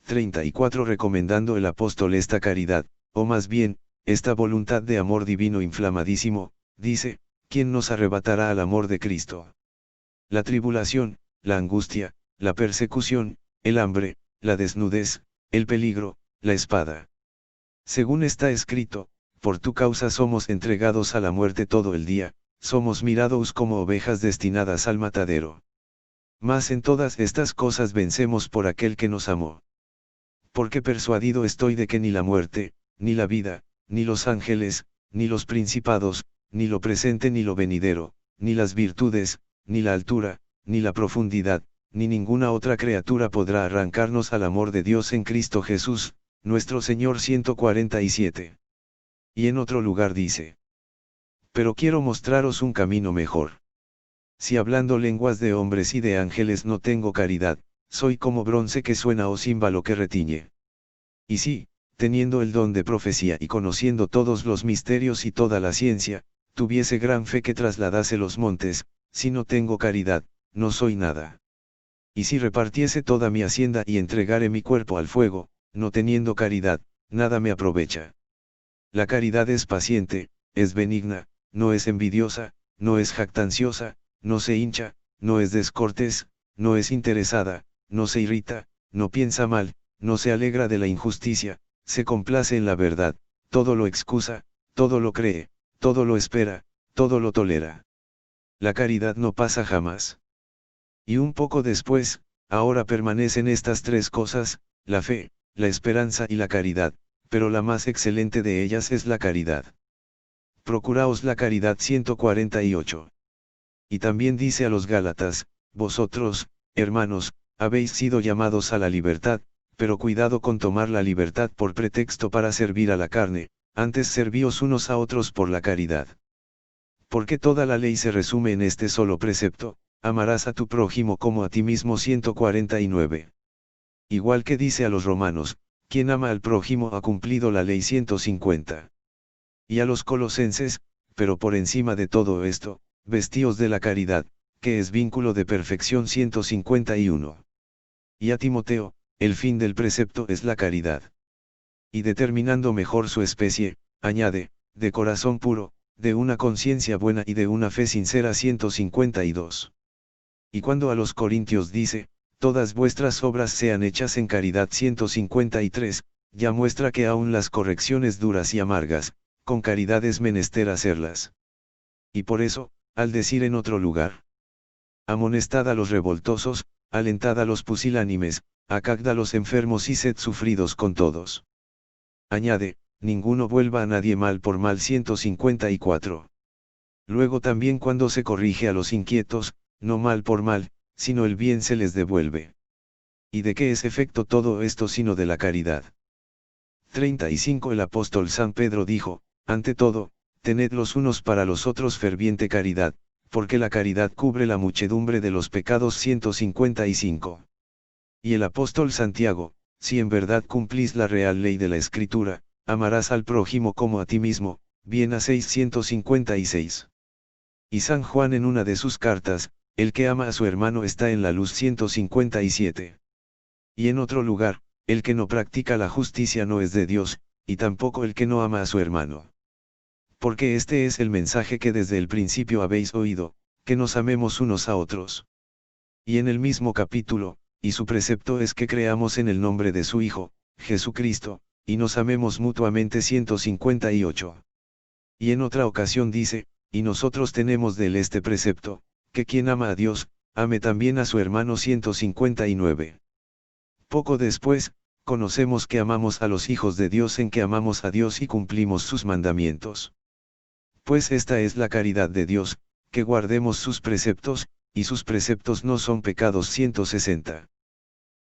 34 Recomendando el apóstol esta caridad, o más bien, esta voluntad de amor divino inflamadísimo, dice: ¿quién nos arrebatará al amor de Cristo? La tribulación, la angustia, la persecución, el hambre, la desnudez, el peligro, la espada. Según está escrito: por tu causa somos entregados a la muerte todo el día, somos mirados como ovejas destinadas al matadero. Mas en todas estas cosas vencemos por aquel que nos amó. Porque persuadido estoy de que ni la muerte, ni la vida, ni los ángeles, ni los principados, ni lo presente ni lo venidero, ni las virtudes, ni la altura, ni la profundidad, ni ninguna otra criatura podrá arrancarnos al amor de Dios en Cristo Jesús, nuestro Señor. 147. Y en otro lugar dice: pero quiero mostraros un camino mejor. Si hablando lenguas de hombres y de ángeles no tengo caridad, soy como bronce que suena o címbalo que retiñe. Y si, teniendo el don de profecía y conociendo todos los misterios y toda la ciencia, tuviese gran fe que trasladase los montes, si no tengo caridad, no soy nada. Y si repartiese toda mi hacienda y entregare mi cuerpo al fuego, no teniendo caridad, nada me aprovecha. La caridad es paciente, es benigna, no es envidiosa, no es jactanciosa, no se hincha, no es descortés, no es interesada, no se irrita, no piensa mal, no se alegra de la injusticia, se complace en la verdad, todo lo excusa, todo lo cree, todo lo espera, todo lo tolera. La caridad no pasa jamás. Y un poco después, ahora permanecen estas tres cosas: la fe, la esperanza y la caridad, pero la más excelente de ellas es la caridad. Procuraos la caridad. 148. Y también dice a los Gálatas: vosotros, hermanos, habéis sido llamados a la libertad, pero cuidado con tomar la libertad por pretexto para servir a la carne, antes servíos unos a otros por la caridad. Porque toda la ley se resume en este solo precepto: amarás a tu prójimo como a ti mismo. 149. Igual que dice a los romanos: quien ama al prójimo ha cumplido la ley. 150. Y a los colosenses: pero por encima de todo esto, vestíos de la caridad, que es vínculo de perfección. 151. Y a Timoteo: el fin del precepto es la caridad. Y determinando mejor su especie, añade: de corazón puro, de una conciencia buena y de una fe sincera. 152. Y cuando a los corintios dice: todas vuestras obras sean hechas en caridad. 153, ya muestra que aun las correcciones duras y amargas, con caridad es menester hacerlas. Y por eso, al decir en otro lugar: amonestad a los revoltosos, alentad a los pusilánimes, acagd a los enfermos y sed sufridos con todos. Añade: ninguno vuelva a nadie mal por mal. 154. Luego también cuando se corrige a los inquietos, no mal por mal, sino el bien se les devuelve. ¿Y de qué es efecto todo esto sino de la caridad? 35 El apóstol San Pedro dijo: ante todo, tened los unos para los otros ferviente caridad, porque la caridad cubre la muchedumbre de los pecados. 155. Y el apóstol Santiago: si en verdad cumplís la real ley de la Escritura, amarás al prójimo como a ti mismo, bien hacéis. 156. Y San Juan en una de sus cartas, el que ama a su hermano está en la luz 157. Y en otro lugar, el que no practica la justicia no es de Dios, y tampoco el que no ama a su hermano. Porque este es el mensaje que desde el principio habéis oído, que nos amemos unos a otros. Y en el mismo capítulo, y su precepto es que creamos en el nombre de su Hijo, Jesucristo, y nos amemos mutuamente 158. Y en otra ocasión dice, y nosotros tenemos de él este precepto, que quien ama a Dios, ame también a su hermano 159. Poco después, conocemos que amamos a los hijos de Dios en que amamos a Dios y cumplimos sus mandamientos. Pues esta es la caridad de Dios, que guardemos sus preceptos, y sus preceptos no son pecados 160.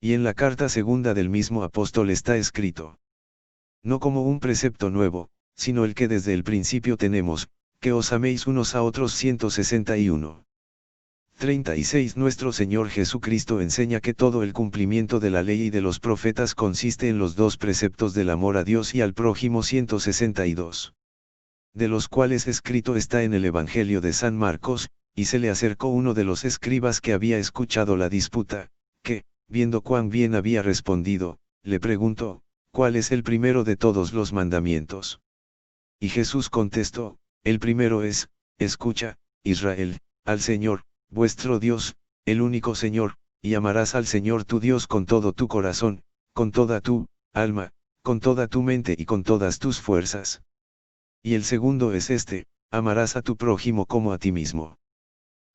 Y en la carta segunda del mismo apóstol está escrito: no como un precepto nuevo, sino el que desde el principio tenemos, que os améis unos a otros 161. 36 Nuestro Señor Jesucristo enseña que todo el cumplimiento de la ley y de los profetas consiste en los dos preceptos del amor a Dios y al prójimo 162. De los cuales escrito está en el Evangelio de San Marcos, y se le acercó uno de los escribas que había escuchado la disputa, que, viendo cuán bien había respondido, le preguntó, ¿cuál es el primero de todos los mandamientos? Y Jesús contestó, el primero es, escucha, Israel, al Señor, vuestro Dios, el único Señor, y amarás al Señor tu Dios con todo tu corazón, con toda tu alma, con toda tu mente y con todas tus fuerzas. Y el segundo es este, amarás a tu prójimo como a ti mismo.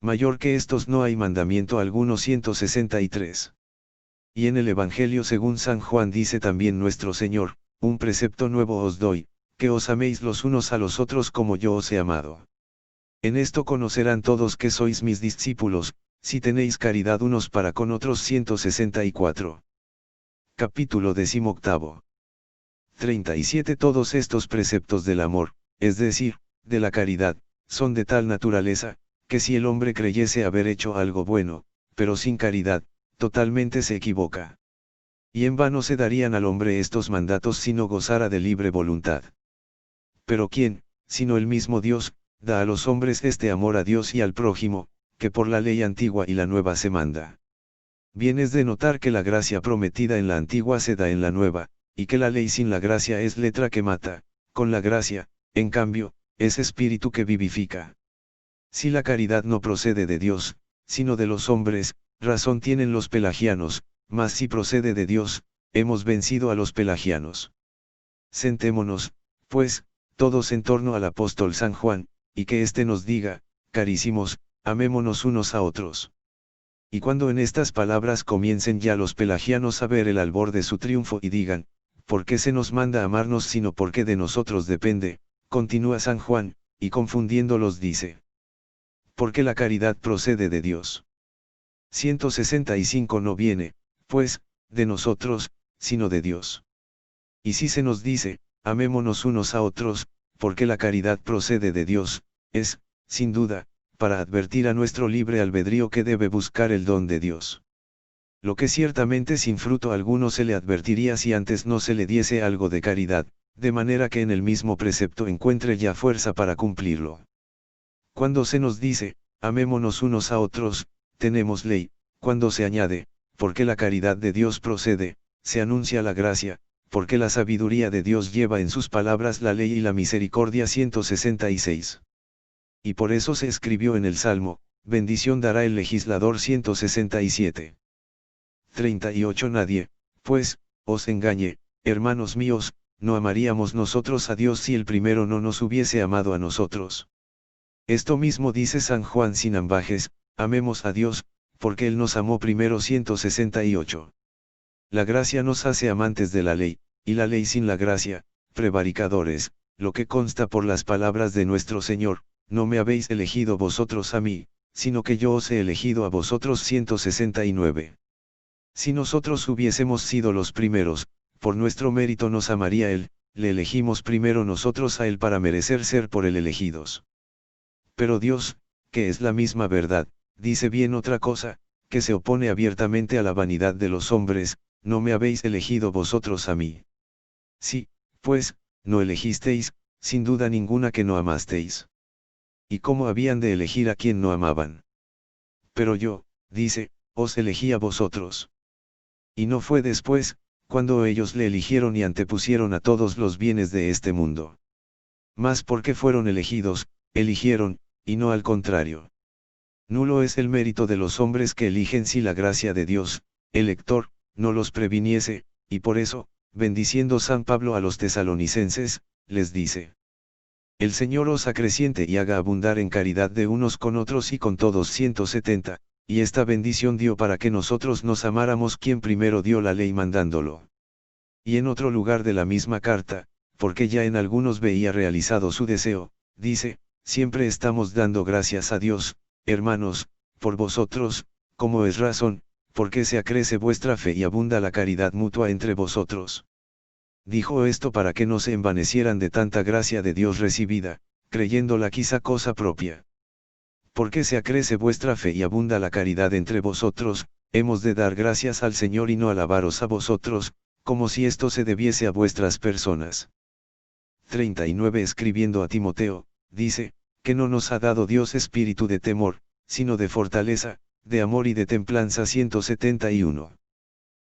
Mayor que estos no hay mandamiento alguno 163. Y en el Evangelio según San Juan dice también nuestro Señor, un precepto nuevo os doy, que os améis los unos a los otros como yo os he amado. En esto conocerán todos que sois mis discípulos, si tenéis caridad unos para con otros 164. Capítulo 18. 37 Todos estos preceptos del amor, es decir, de la caridad, son de tal naturaleza, que si el hombre creyese haber hecho algo bueno, pero sin caridad, totalmente se equivoca. Y en vano se darían al hombre estos mandatos si no gozara de libre voluntad. Pero ¿quién, sino el mismo Dios, da a los hombres este amor a Dios y al prójimo, que por la ley antigua y la nueva se manda? Bien es de notar que la gracia prometida en la antigua se da en la nueva, y que la ley sin la gracia es letra que mata, con la gracia, en cambio, es espíritu que vivifica. Si la caridad no procede de Dios, sino de los hombres, razón tienen los pelagianos, mas si procede de Dios, hemos vencido a los pelagianos. Sentémonos, pues, todos en torno al apóstol San Juan, y que éste nos diga, carísimos, amémonos unos a otros. Y cuando en estas palabras comiencen ya los pelagianos a ver el albor de su triunfo y digan, ¿por qué se nos manda amarnos sino porque de nosotros depende? Continúa San Juan, y confundiéndolos dice: porque la caridad procede de Dios. 165 No viene, pues, de nosotros, sino de Dios. Y si se nos dice, amémonos unos a otros, porque la caridad procede de Dios, es, sin duda, para advertir a nuestro libre albedrío que debe buscar el don de Dios. Lo que ciertamente sin fruto alguno se le advertiría si antes no se le diese algo de caridad, de manera que en el mismo precepto encuentre ya fuerza para cumplirlo. Cuando se nos dice, amémonos unos a otros, tenemos ley; cuando se añade, porque la caridad de Dios procede, se anuncia la gracia, porque la sabiduría de Dios lleva en sus palabras la ley y la misericordia 166. Y por eso se escribió en el Salmo, bendición dará el legislador 167. 38 Nadie, pues, os engañe, hermanos míos, no amaríamos nosotros a Dios si el primero no nos hubiese amado a nosotros. Esto mismo dice San Juan sin ambajes, amemos a Dios, porque Él nos amó primero 168. La gracia nos hace amantes de la ley, y la ley sin la gracia, prevaricadores, lo que consta por las palabras de nuestro Señor, no me habéis elegido vosotros a mí, sino que yo os he elegido a vosotros 169. Si nosotros hubiésemos sido los primeros, por nuestro mérito nos amaría Él, le elegimos primero nosotros a Él para merecer ser por Él elegidos. Pero Dios, que es la misma verdad, dice bien otra cosa, que se opone abiertamente a la vanidad de los hombres, no me habéis elegido vosotros a mí. Sí, pues, no elegisteis, sin duda ninguna que no amasteis. ¿Y cómo habían de elegir a quien no amaban? Pero yo, dice, os elegí a vosotros. Y no fue después, cuando ellos le eligieron y antepusieron a todos los bienes de este mundo. Mas porque fueron elegidos, eligieron, y no al contrario. Nulo es el mérito de los hombres que eligen si la gracia de Dios, el lector, no los previniese, y por eso, bendiciendo San Pablo a los tesalonicenses, les dice: el Señor os acreciente y haga abundar en caridad de unos con otros y con todos. 170, y esta bendición dio para que nosotros nos amáramos quien primero dio la ley mandándolo. Y en otro lugar de la misma carta, porque ya en algunos veía realizado su deseo, dice: siempre estamos dando gracias a Dios, hermanos, por vosotros, como es razón, porque se acrece vuestra fe y abunda la caridad mutua entre vosotros. Dijo esto para que no se envanecieran de tanta gracia de Dios recibida, creyéndola quizá cosa propia. Porque se acrece vuestra fe y abunda la caridad entre vosotros, hemos de dar gracias al Señor y no alabaros a vosotros, como si esto se debiese a vuestras personas. 39 Escribiendo a Timoteo, dice, que no nos ha dado Dios espíritu de temor, sino de fortaleza, de amor y de templanza. 171.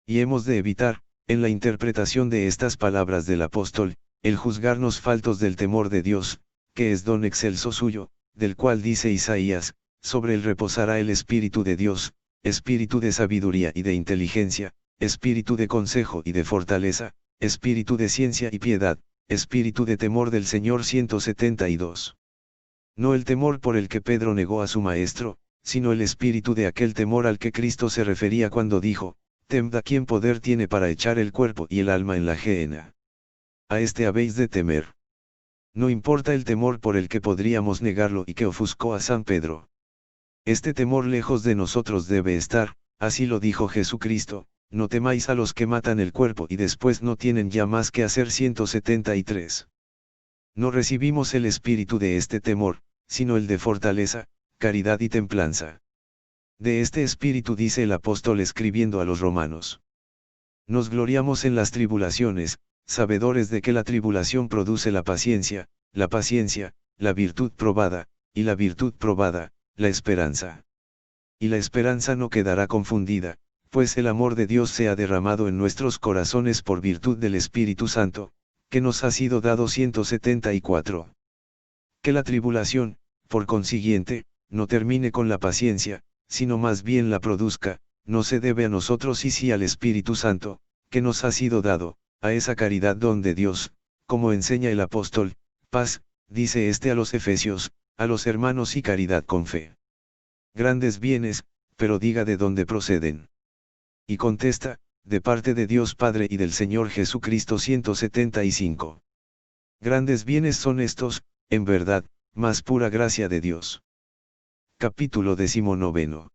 Y hemos de evitar, en la interpretación de estas palabras del apóstol, el juzgarnos faltos del temor de Dios, que es don excelso suyo, del cual dice Isaías: sobre él reposará el Espíritu de Dios, espíritu de sabiduría y de inteligencia, espíritu de consejo y de fortaleza, espíritu de ciencia y piedad, espíritu de temor del Señor. 172. No el temor por el que Pedro negó a su maestro, sino el espíritu de aquel temor al que Cristo se refería cuando dijo: temed a quien poder tiene para echar el cuerpo y el alma en la gehenna. A este habéis de temer. No importa el temor por el que podríamos negarlo y que ofuscó a San Pedro. Este temor lejos de nosotros debe estar, así lo dijo Jesucristo: no temáis a los que matan el cuerpo y después no tienen ya más que hacer. 173. No recibimos el espíritu de este temor, sino el de fortaleza, caridad y templanza. De este espíritu dice el apóstol escribiendo a los romanos: nos gloriamos en las tribulaciones, sabedores de que la tribulación produce la paciencia, la virtud probada, y la virtud probada, la esperanza. Y la esperanza no quedará confundida, pues el amor de Dios se ha derramado en nuestros corazones por virtud del Espíritu Santo, que nos ha sido dado. 174. Que la tribulación, por consiguiente, no termine con la paciencia, sino más bien la produzca, no se debe a nosotros y sí al Espíritu Santo, que nos ha sido dado, a esa caridad don de Dios, como enseña el apóstol: paz, dice este a los efesios, a los hermanos, y caridad con fe. Grandes bienes, pero diga de dónde proceden. Y contesta: de parte de Dios Padre y del Señor Jesucristo. 175. Grandes bienes son estos, en verdad, más pura gracia de Dios. Capítulo 19.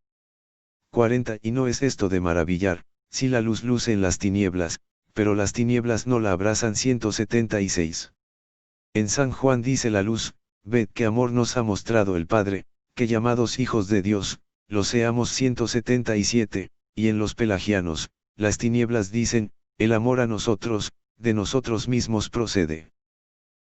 40 Y no es esto de maravillar, si la luz luce en las tinieblas, pero las tinieblas no la abrasan. 176. En San Juan dice la luz: ved qué amor nos ha mostrado el Padre, que llamados hijos de Dios, lo seamos. 177, y en los pelagianos, las tinieblas dicen: el amor a nosotros, de nosotros mismos procede.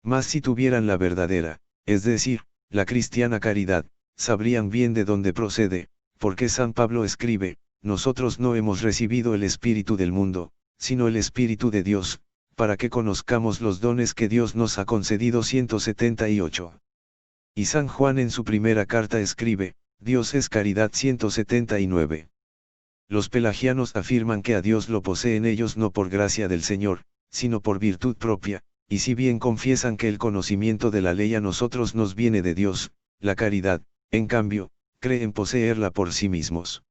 Mas si tuvieran la verdadera, es decir, la cristiana caridad, sabrían bien de dónde procede, porque San Pablo escribe: nosotros no hemos recibido el espíritu del mundo, sino el Espíritu de Dios, para que conozcamos los dones que Dios nos ha concedido. 178. Y San Juan en su primera carta escribe: Dios es caridad. 179. Los pelagianos afirman que a Dios lo poseen ellos no por gracia del Señor, sino por virtud propia, y si bien confiesan que el conocimiento de la ley a nosotros nos viene de Dios, la caridad, en cambio, creen poseerla por sí mismos.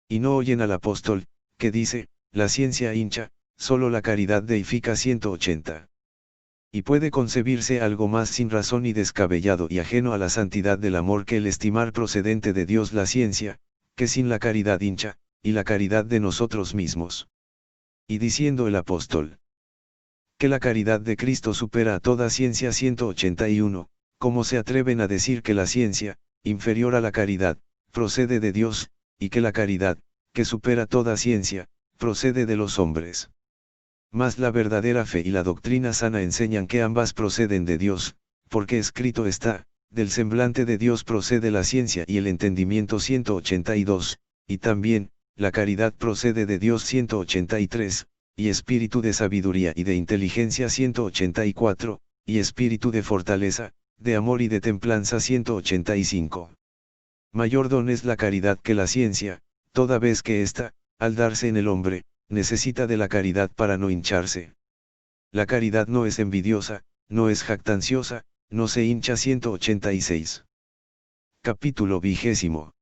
Y no oyen al apóstol, que dice: la ciencia hincha, solo la caridad deifica. 180. Y puede concebirse algo más sin razón y descabellado y ajeno a la santidad del amor que el estimar procedente de Dios la ciencia, que sin la caridad hincha, y la caridad de nosotros mismos. Y diciendo el apóstol que la caridad de Cristo supera a toda ciencia. 181, ¿cómo se atreven a decir que la ciencia, inferior a la caridad, procede de Dios, y que la caridad, que supera toda ciencia, procede de los hombres? Mas la verdadera fe y la doctrina sana enseñan que ambas proceden de Dios, porque escrito está: del semblante de Dios procede la ciencia y el entendimiento 182, y también, la caridad procede de Dios 183, y espíritu de sabiduría y de inteligencia 184, y espíritu de fortaleza, de amor y de templanza 185. Mayor don es la caridad que la ciencia, toda vez que ésta, al darse en el hombre, necesita de la caridad para no hincharse. La caridad no es envidiosa, no es jactanciosa, no se hincha 186. Capítulo 20.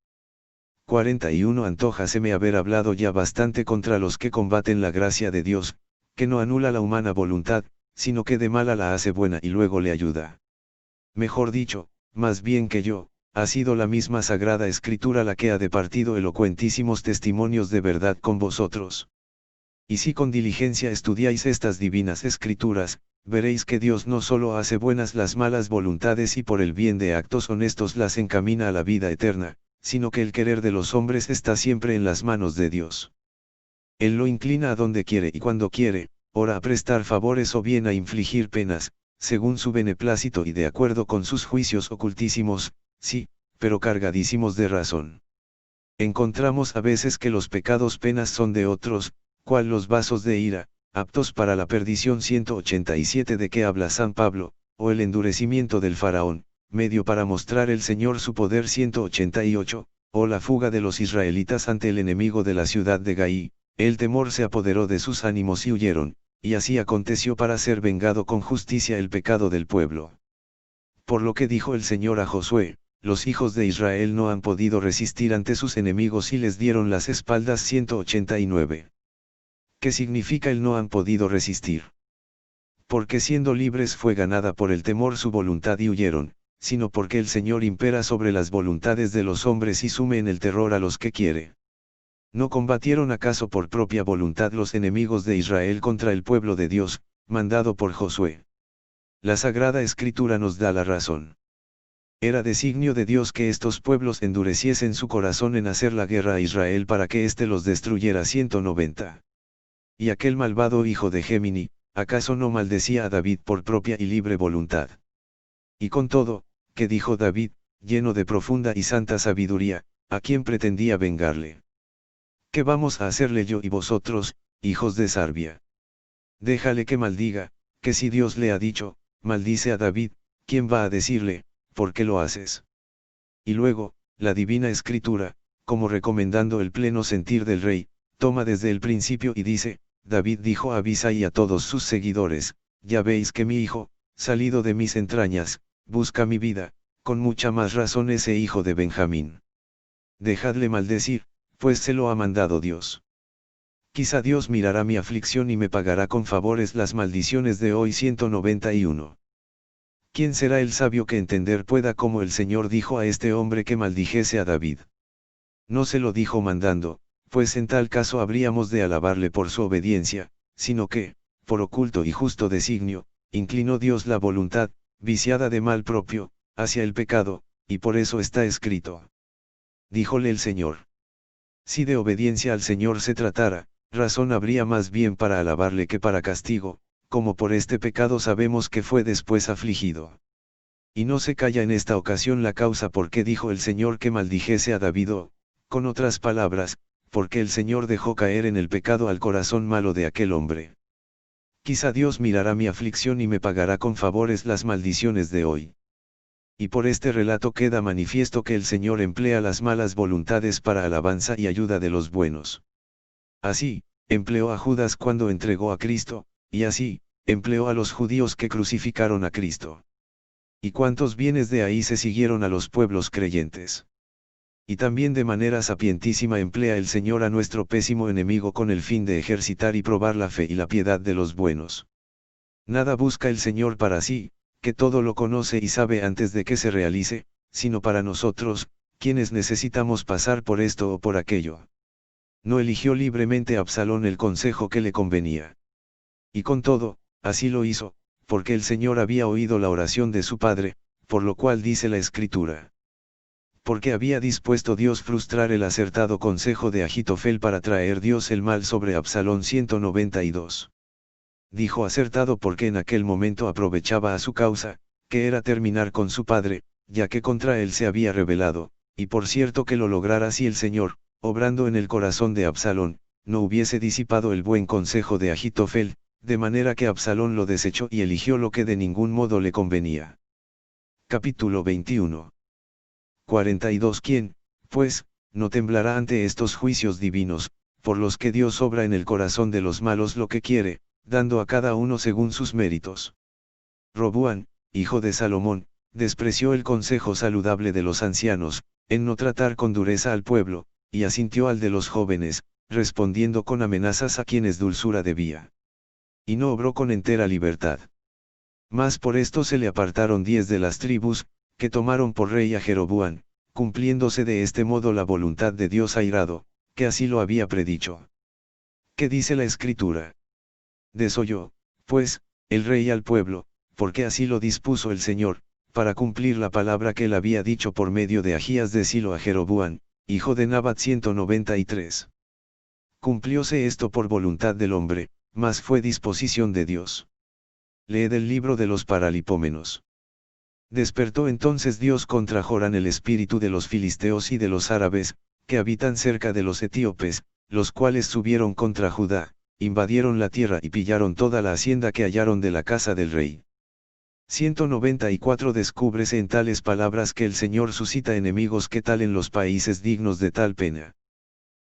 41. Antójaseme haber hablado ya bastante contra los que combaten la gracia de Dios, que no anula la humana voluntad, sino que de mala la hace buena y luego le ayuda. Mejor dicho, más bien que yo, ha sido la misma Sagrada Escritura la que ha departido elocuentísimos testimonios de verdad con vosotros. Y si con diligencia estudiáis estas divinas Escrituras, veréis que Dios no solo hace buenas las malas voluntades y por el bien de actos honestos las encamina a la vida eterna, sino que el querer de los hombres está siempre en las manos de Dios. Él lo inclina a donde quiere y cuando quiere, ora a prestar favores o bien a infligir penas, según su beneplácito y de acuerdo con sus juicios ocultísimos, sí, pero cargadísimos de razón. Encontramos a veces que los pecados penas son de otros, cual los vasos de ira, aptos para la perdición 187 de que habla San Pablo, o el endurecimiento del faraón, medio para mostrar el Señor su poder 188, o la fuga de los israelitas ante el enemigo de la ciudad de Gai, el temor se apoderó de sus ánimos y huyeron, y así aconteció para ser vengado con justicia el pecado del pueblo. Por lo que dijo el Señor a Josué, los hijos de Israel no han podido resistir ante sus enemigos y les dieron las espaldas 189. ¿Qué significa el no han podido resistir? Porque siendo libres fue ganada por el temor su voluntad y huyeron, sino porque el Señor impera sobre las voluntades de los hombres y sume en el terror a los que quiere. ¿No combatieron acaso por propia voluntad los enemigos de Israel contra el pueblo de Dios, mandado por Josué? La Sagrada Escritura nos da la razón. Era designio de Dios que estos pueblos endureciesen su corazón en hacer la guerra a Israel para que éste los destruyera 190. Y aquel malvado hijo de Gémini, ¿acaso no maldecía a David por propia y libre voluntad? Y con todo, ¿qué dijo David, lleno de profunda y santa sabiduría, a quien pretendía vengarle? ¿Qué vamos a hacerle yo y vosotros, hijos de Sarbia? Déjale que maldiga, que si Dios le ha dicho, maldice a David, ¿quién va a decirle, por qué lo haces? Y luego, la Divina Escritura, como recomendando el pleno sentir del rey, toma desde el principio y dice, David dijo a Abisai y a todos sus seguidores, ya veis que mi hijo, salido de mis entrañas, busca mi vida, con mucha más razón ese hijo de Benjamín. Dejadle maldecir, pues se lo ha mandado Dios. Quizá Dios mirará mi aflicción y me pagará con favores las maldiciones de hoy 191. ¿Quién será el sabio que entender pueda cómo el Señor dijo a este hombre que maldijese a David? No se lo dijo mandando, pues en tal caso habríamos de alabarle por su obediencia, sino que, por oculto y justo designio, inclinó Dios la voluntad, viciada de mal propio, hacia el pecado, y por eso está escrito. Díjole el Señor. Si de obediencia al Señor se tratara, razón habría más bien para alabarle que para castigo, como por este pecado sabemos que fue después afligido. Y no se calla en esta ocasión la causa por qué dijo el Señor que maldijese a David o, con otras palabras, porque el Señor dejó caer en el pecado al corazón malo de aquel hombre. Quizá Dios mirará mi aflicción y me pagará con favores las maldiciones de hoy. Y por este relato queda manifiesto que el Señor emplea las malas voluntades para alabanza y ayuda de los buenos. Así, empleó a Judas cuando entregó a Cristo, y así, empleó a los judíos que crucificaron a Cristo. Y cuántos bienes de ahí se siguieron a los pueblos creyentes. Y también de manera sapientísima emplea el Señor a nuestro pésimo enemigo con el fin de ejercitar y probar la fe y la piedad de los buenos. Nada busca el Señor para sí, que todo lo conoce y sabe antes de que se realice, sino para nosotros, quienes necesitamos pasar por esto o por aquello. No eligió libremente Absalón el consejo que le convenía. Y con todo, así lo hizo, porque el Señor había oído la oración de su padre, por lo cual dice la Escritura. Porque había dispuesto Dios frustrar el acertado consejo de Agitofel para traer Dios el mal sobre Absalón 192. Dijo acertado porque en aquel momento aprovechaba a su causa, que era terminar con su padre, ya que contra él se había rebelado, y por cierto que lo lograra si el Señor, obrando en el corazón de Absalón, no hubiese disipado el buen consejo de Ahitofel, de manera que Absalón lo desechó y eligió lo que de ningún modo le convenía. Capítulo 21. 42. ¿Quién, pues, no temblará ante estos juicios divinos, por los que Dios obra en el corazón de los malos lo que quiere, dando a cada uno según sus méritos? Roboam, hijo de Salomón, despreció el consejo saludable de los ancianos, en no tratar con dureza al pueblo, y asintió al de los jóvenes, respondiendo con amenazas a quienes dulzura debía. Y no obró con entera libertad. Mas por esto se le apartaron 10 de las tribus, que tomaron por rey a Jeroboam, cumpliéndose de este modo la voluntad de Dios airado, que así lo había predicho. ¿Qué dice la Escritura? Desoyó, pues, el rey al pueblo, porque así lo dispuso el Señor, para cumplir la palabra que él había dicho por medio de Ahías de Silo a Jeroboam, hijo de Nabat. 193. Cumplióse esto por voluntad del hombre, mas fue disposición de Dios. Lee del libro de los Paralipómenos. Despertó entonces Dios contra Jorán el espíritu de los filisteos y de los árabes, que habitan cerca de los etíopes, los cuales subieron contra Judá, invadieron la tierra y pillaron toda la hacienda que hallaron de la casa del rey. 194. Descúbrese en tales palabras que el Señor suscita enemigos que tal en los países dignos de tal pena.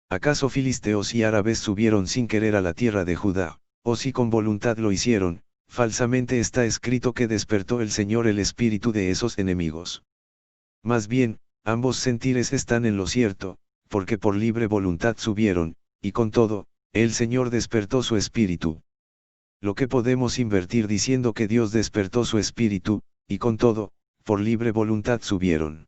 ¿Acaso filisteos y árabes subieron sin querer a la tierra de Judá, o si con voluntad lo hicieron? Falsamente está escrito que despertó el Señor el espíritu de esos enemigos. Más bien, ambos sentires están en lo cierto, porque por libre voluntad subieron, y con todo, el Señor despertó su espíritu. Lo que podemos invertir diciendo que Dios despertó su espíritu, y con todo, por libre voluntad subieron.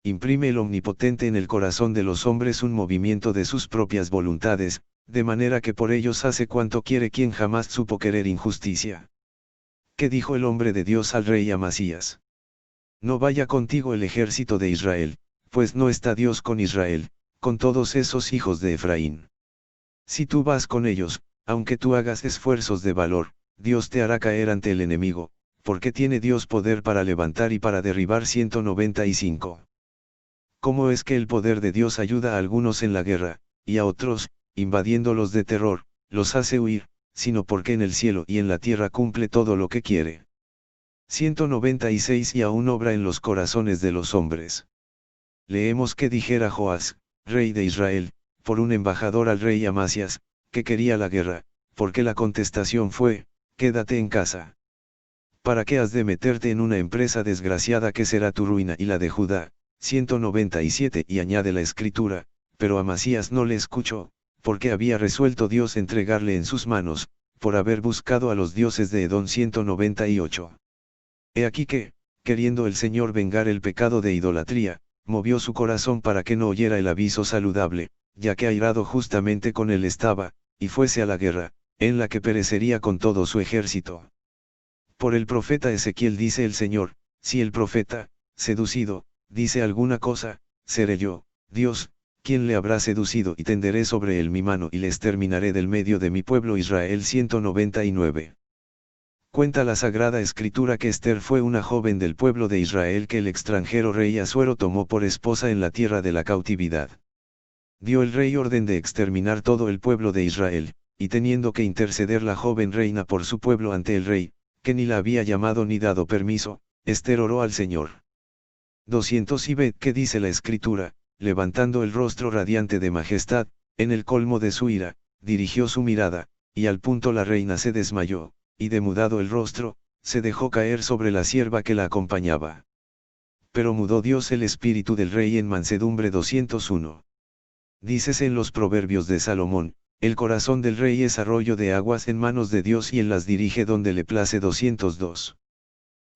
Imprime el Omnipotente en el corazón de los hombres un movimiento de sus propias voluntades, de manera que por ellos hace cuanto quiere quien jamás supo querer injusticia. ¿Qué dijo el hombre de Dios al rey Amasías? No vaya contigo el ejército de Israel, pues no está Dios con Israel, con todos esos hijos de Efraín. Si tú vas con ellos, aunque tú hagas esfuerzos de valor, Dios te hará caer ante el enemigo, porque tiene Dios poder para levantar y para derribar. 195. ¿Cómo es que el poder de Dios ayuda a algunos en la guerra, y a otros, invadiéndolos de terror, los hace huir, sino porque en el cielo y en la tierra cumple todo lo que quiere? 196. Y aún obra en los corazones de los hombres. Leemos que dijera Joás, rey de Israel, por un embajador al rey Amasías, que quería la guerra, porque la contestación fue, quédate en casa. ¿Para qué has de meterte en una empresa desgraciada que será tu ruina y la de Judá? 197. Y añade la Escritura, pero Amasías no le escuchó, porque había resuelto Dios entregarle en sus manos, por haber buscado a los dioses de Edom. 198. He aquí que, queriendo el Señor vengar el pecado de idolatría, movió su corazón para que no oyera el aviso saludable, ya que airado justamente con él estaba, y fuese a la guerra, en la que perecería con todo su ejército. Por el profeta Ezequiel dice el Señor, si el profeta, seducido, dice alguna cosa, seré yo, Dios, quien le habrá seducido, y tenderé sobre él mi mano y le exterminaré del medio de mi pueblo Israel. 199. Cuenta la Sagrada Escritura que Ester fue una joven del pueblo de Israel que el extranjero rey Asuero tomó por esposa en la tierra de la cautividad. Dio el rey orden de exterminar todo el pueblo de Israel, y teniendo que interceder la joven reina por su pueblo ante el rey, que ni la había llamado ni dado permiso, Ester oró al Señor. 200. Y ved qué dice la Escritura, levantando el rostro radiante de majestad, en el colmo de su ira, dirigió su mirada, y al punto la reina se desmayó, y demudado el rostro, se dejó caer sobre la sierva que la acompañaba. Pero mudó Dios el espíritu del rey en mansedumbre. 201. Dícese en los proverbios de Salomón, el corazón del rey es arroyo de aguas en manos de Dios y él las dirige donde le place. 202.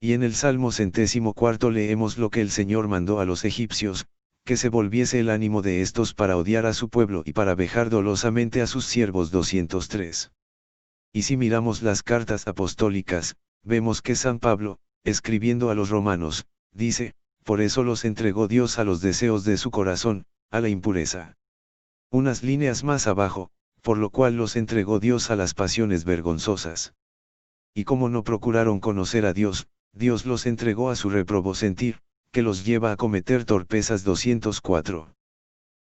Y en el Salmo 104 leemos lo que el Señor mandó a los egipcios, que se volviese el ánimo de estos para odiar a su pueblo y para vejar dolosamente a sus siervos. 203. Y si miramos las cartas apostólicas, vemos que San Pablo, escribiendo a los romanos, dice, por eso los entregó Dios a los deseos de su corazón, a la impureza. Unas líneas más abajo, por lo cual los entregó Dios a las pasiones vergonzosas. Y como no procuraron conocer a Dios, Dios los entregó a su reprobo sentir, que los lleva a cometer torpezas. 204.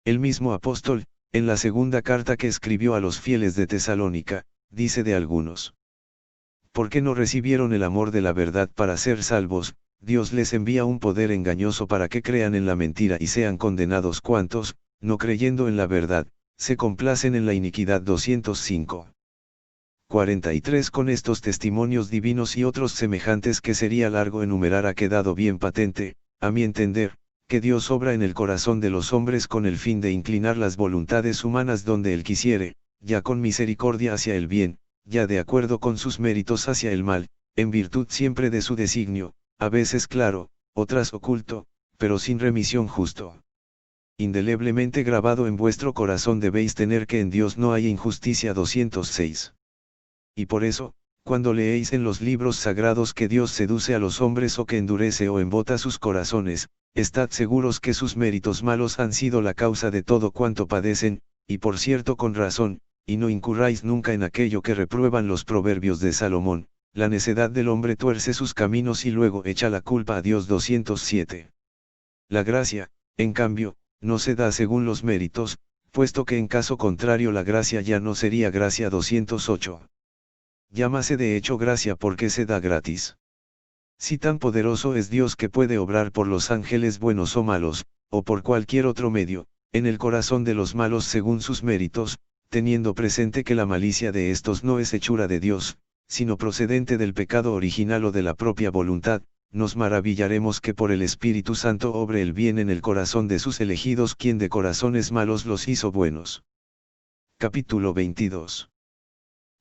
El mismo apóstol, en la segunda carta que escribió a los fieles de Tesalónica, dice de algunos: porque no recibieron el amor de la verdad para ser salvos, Dios les envía un poder engañoso para que crean en la mentira y sean condenados cuantos, no creyendo en la verdad, se complacen en la iniquidad. 205. 43. Con estos testimonios divinos y otros semejantes que sería largo enumerar, ha quedado bien patente, a mi entender, que Dios obra en el corazón de los hombres con el fin de inclinar las voluntades humanas donde Él quisiere, ya con misericordia hacia el bien, ya de acuerdo con sus méritos hacia el mal, en virtud siempre de su designio, a veces claro, otras oculto, pero sin remisión justo. Indeleblemente grabado en vuestro corazón debéis tener que en Dios no hay injusticia. 206. Y por eso, cuando leéis en los libros sagrados que Dios seduce a los hombres o que endurece o embota sus corazones, estad seguros que sus méritos malos han sido la causa de todo cuanto padecen, y por cierto con razón, y no incurráis nunca en aquello que reprueban los proverbios de Salomón: la necedad del hombre tuerce sus caminos y luego echa la culpa a Dios. 207. La gracia, en cambio, no se da según los méritos, puesto que en caso contrario la gracia ya no sería gracia. 208. Llámase de hecho gracia porque se da gratis. Si tan poderoso es Dios que puede obrar por los ángeles buenos o malos, o por cualquier otro medio, en el corazón de los malos según sus méritos, teniendo presente que la malicia de estos no es hechura de Dios, sino procedente del pecado original o de la propia voluntad, nos maravillaremos que por el Espíritu Santo obre el bien en el corazón de sus elegidos, quien de corazones malos los hizo buenos. Capítulo 22.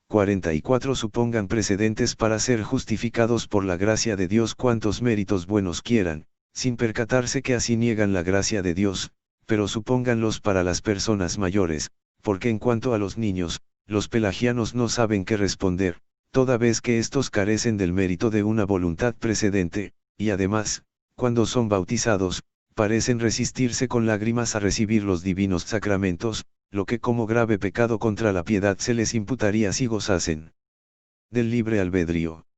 44. Supongan precedentes para ser justificados por la gracia de Dios cuantos méritos buenos quieran, sin percatarse que así niegan la gracia de Dios, pero supónganlos para las personas mayores, porque en cuanto a los niños, los pelagianos no saben qué responder, toda vez que éstos carecen del mérito de una voluntad precedente, y además, cuando son bautizados, parecen resistirse con lágrimas a recibir los divinos sacramentos, lo que como grave pecado contra la piedad se les imputaría si gozasen del libre albedrío.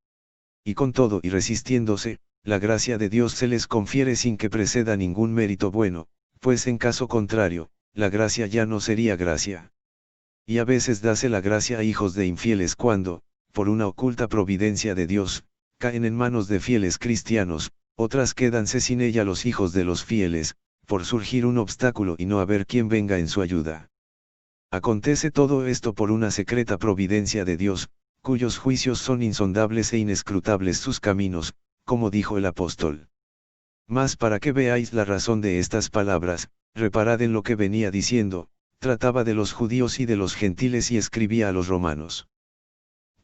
Y con todo y resistiéndose, la gracia de Dios se les confiere sin que preceda ningún mérito bueno, pues en caso contrario, la gracia ya no sería gracia. Y a veces dase la gracia a hijos de infieles cuando, por una oculta providencia de Dios, caen en manos de fieles cristianos, otras quédanse sin ella los hijos de los fieles, por surgir un obstáculo y no haber quien venga en su ayuda. Acontece todo esto por una secreta providencia de Dios, cuyos juicios son insondables e inescrutables sus caminos, como dijo el apóstol. Mas para que veáis la razón de estas palabras, reparad en lo que venía diciendo: trataba de los judíos y de los gentiles y escribía a los romanos.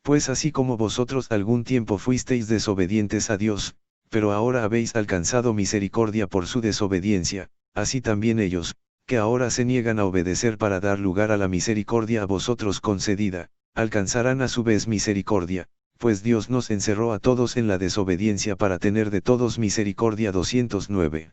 Pues así como vosotros algún tiempo fuisteis desobedientes a Dios, pero ahora habéis alcanzado misericordia por su desobediencia, así también ellos, que ahora se niegan a obedecer para dar lugar a la misericordia a vosotros concedida, alcanzarán a su vez misericordia, pues Dios nos encerró a todos en la desobediencia para tener de todos misericordia. 209.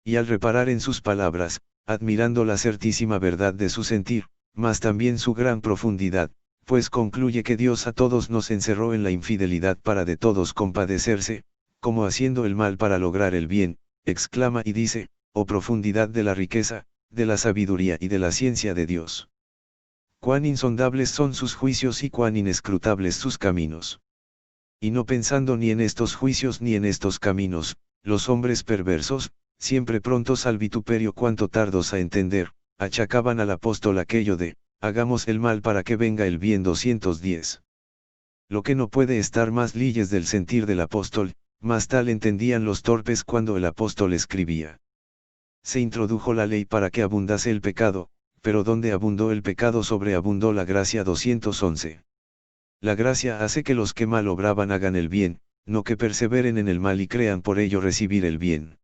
Y al reparar en sus palabras, admirando la certísima verdad de su sentir, mas también su gran profundidad, pues concluye que Dios a todos nos encerró en la infidelidad para de todos compadecerse, como haciendo el mal para lograr el bien, exclama y dice: oh profundidad de la riqueza, de la sabiduría y de la ciencia de Dios. Cuán insondables son sus juicios y cuán inescrutables sus caminos. Y no pensando ni en estos juicios ni en estos caminos, los hombres perversos, siempre prontos al vituperio cuanto tardos a entender, achacaban al apóstol aquello de: hagamos el mal para que venga el bien. 210. Lo que no puede estar más leyes del sentir del apóstol, más tal entendían los torpes cuando el apóstol escribía. Se introdujo la ley para que abundase el pecado, pero donde abundó el pecado sobreabundó la gracia. 211. La gracia hace que los que mal obraban hagan el bien, no que perseveren en el mal y crean por ello recibir el bien.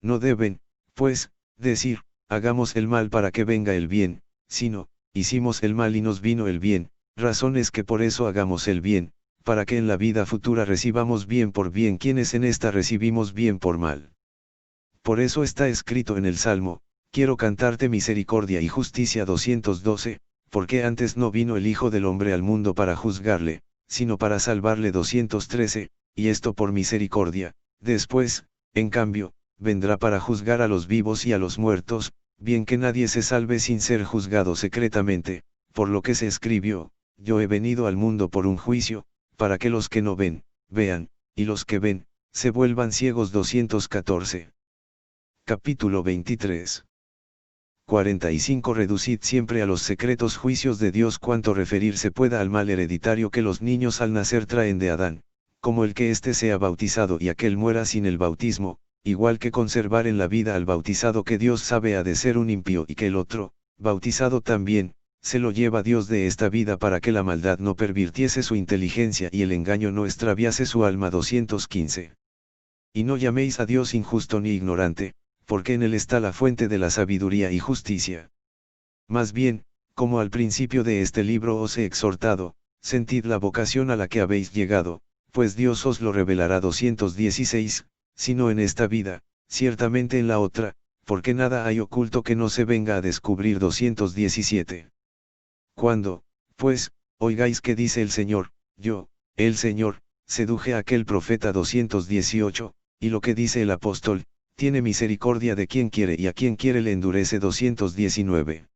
No deben, pues, decir: hagamos el mal para que venga el bien, sino: hicimos el mal y nos vino el bien. Razón es que por eso hagamos el bien, para que en la vida futura recibamos bien por bien quienes en esta recibimos bien por mal. Por eso está escrito en el Salmo: quiero cantarte misericordia y justicia. 212, porque antes no vino el Hijo del Hombre al mundo para juzgarle, sino para salvarle. 213, y esto por misericordia, después, en cambio, vendrá para juzgar a los vivos y a los muertos, bien que nadie se salve sin ser juzgado secretamente, por lo que se escribió, yo he venido al mundo por un juicio, para que los que no ven, vean, y los que ven, se vuelvan ciegos. 214. Capítulo 23. 45. Reducid siempre a los secretos juicios de Dios cuanto referirse pueda al mal hereditario que los niños al nacer traen de Adán, como el que éste sea bautizado y aquel muera sin el bautismo, igual que conservar en la vida al bautizado que Dios sabe ha de ser un impío y que el otro, bautizado también, se lo lleva Dios de esta vida para que la maldad no pervirtiese su inteligencia y el engaño no extraviase su alma. 215. Y no llaméis a Dios injusto ni ignorante, porque en él está la fuente de la sabiduría y justicia. Más bien, como al principio de este libro os he exhortado, sentid la vocación a la que habéis llegado, pues Dios os lo revelará. 216, si no en esta vida, ciertamente en la otra, porque nada hay oculto que no se venga a descubrir. 217. Cuando, pues, oigáis que dice el Señor, yo, el Señor, seduje a aquel profeta. 218, y lo que dice el apóstol, tiene misericordia de quien quiere y a quien quiere le endurece. 219.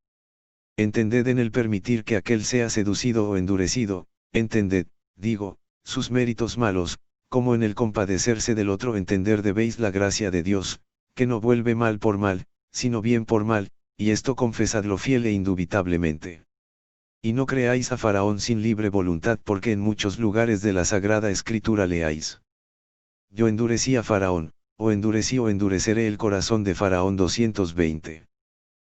Entended en el permitir que aquel sea seducido o endurecido, entended, digo, sus méritos malos, como en el compadecerse del otro entender debéis la gracia de Dios, que no vuelve mal por mal, sino bien por mal, y esto confesadlo fiel e indubitablemente. Y no creáis a Faraón sin libre voluntad porque en muchos lugares de la Sagrada Escritura leáis. Yo endurecí a Faraón, o endurecí o endureceré el corazón de Faraón. 220.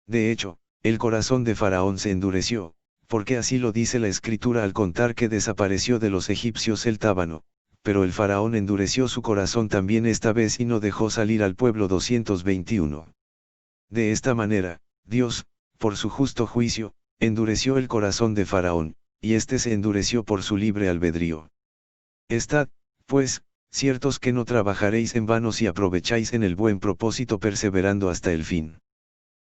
De hecho, el corazón de Faraón se endureció, porque así lo dice la Escritura al contar que desapareció de los egipcios el tábano, pero el Faraón endureció su corazón también esta vez y no dejó salir al pueblo. 221. De esta manera, Dios, por su justo juicio, endureció el corazón de Faraón, y éste se endureció por su libre albedrío. Estad, pues, ciertos que no trabajaréis en vano si aprovecháis en el buen propósito perseverando hasta el fin.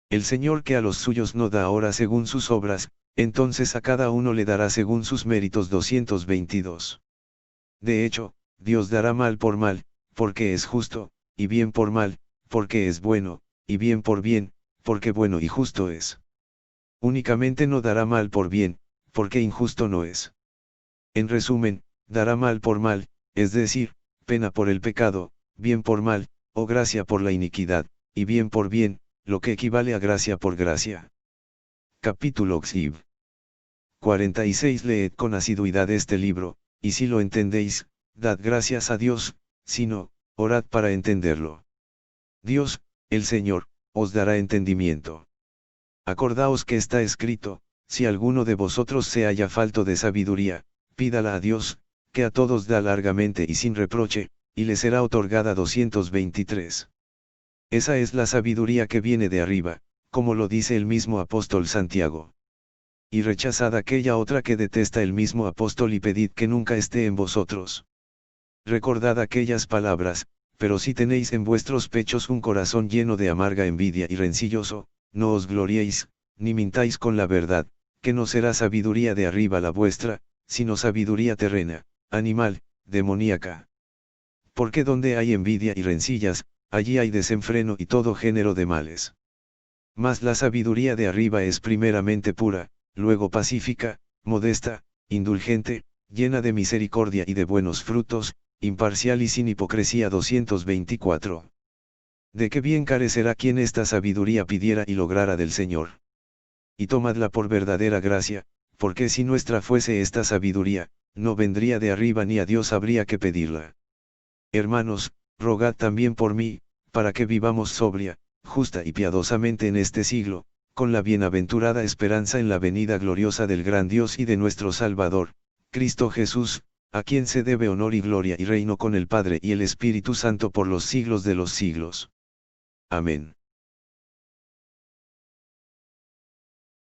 El Señor que a los suyos no da ahora según sus obras, entonces a cada uno le dará según sus méritos. 222. De hecho, Dios dará mal por mal, porque es justo, y bien por mal, porque es bueno, y bien por bien, porque bueno y justo es. Únicamente no dará mal por bien, porque injusto no es. En resumen, dará mal por mal, es decir, pena por el pecado, bien por mal, o gracia por la iniquidad, y bien por bien, lo que equivale a gracia por gracia. Capítulo XIV. 46. Leed con asiduidad este libro, y si lo entendéis, dad gracias a Dios, si no, orad para entenderlo. Dios, el Señor, os dará entendimiento. Acordaos que está escrito, si alguno de vosotros se halla falto de sabiduría, pídala a Dios, que a todos da largamente y sin reproche, y le será otorgada. 223. Esa es la sabiduría que viene de arriba, como lo dice el mismo apóstol Santiago. Y rechazad aquella otra que detesta el mismo apóstol y pedid que nunca esté en vosotros. Recordad aquellas palabras, pero si tenéis en vuestros pechos un corazón lleno de amarga envidia y rencilloso, no os gloriéis, ni mintáis con la verdad, que no será sabiduría de arriba la vuestra, sino sabiduría terrena, animal, demoníaca. Porque donde hay envidia y rencillas, allí hay desenfreno y todo género de males. Mas la sabiduría de arriba es primeramente pura, luego pacífica, modesta, indulgente, llena de misericordia y de buenos frutos, imparcial y sin hipocresía. 224. De qué bien carecerá quien esta sabiduría pidiera y lograra del Señor. Y tomadla por verdadera gracia, porque si nuestra fuese esta sabiduría, no vendría de arriba ni a Dios habría que pedirla. Hermanos, rogad también por mí, para que vivamos sobria, justa y piadosamente en este siglo, con la bienaventurada esperanza en la venida gloriosa del gran Dios y de nuestro Salvador, Cristo Jesús, a quien se debe honor y gloria y reino con el Padre y el Espíritu Santo por los siglos de los siglos. Amén.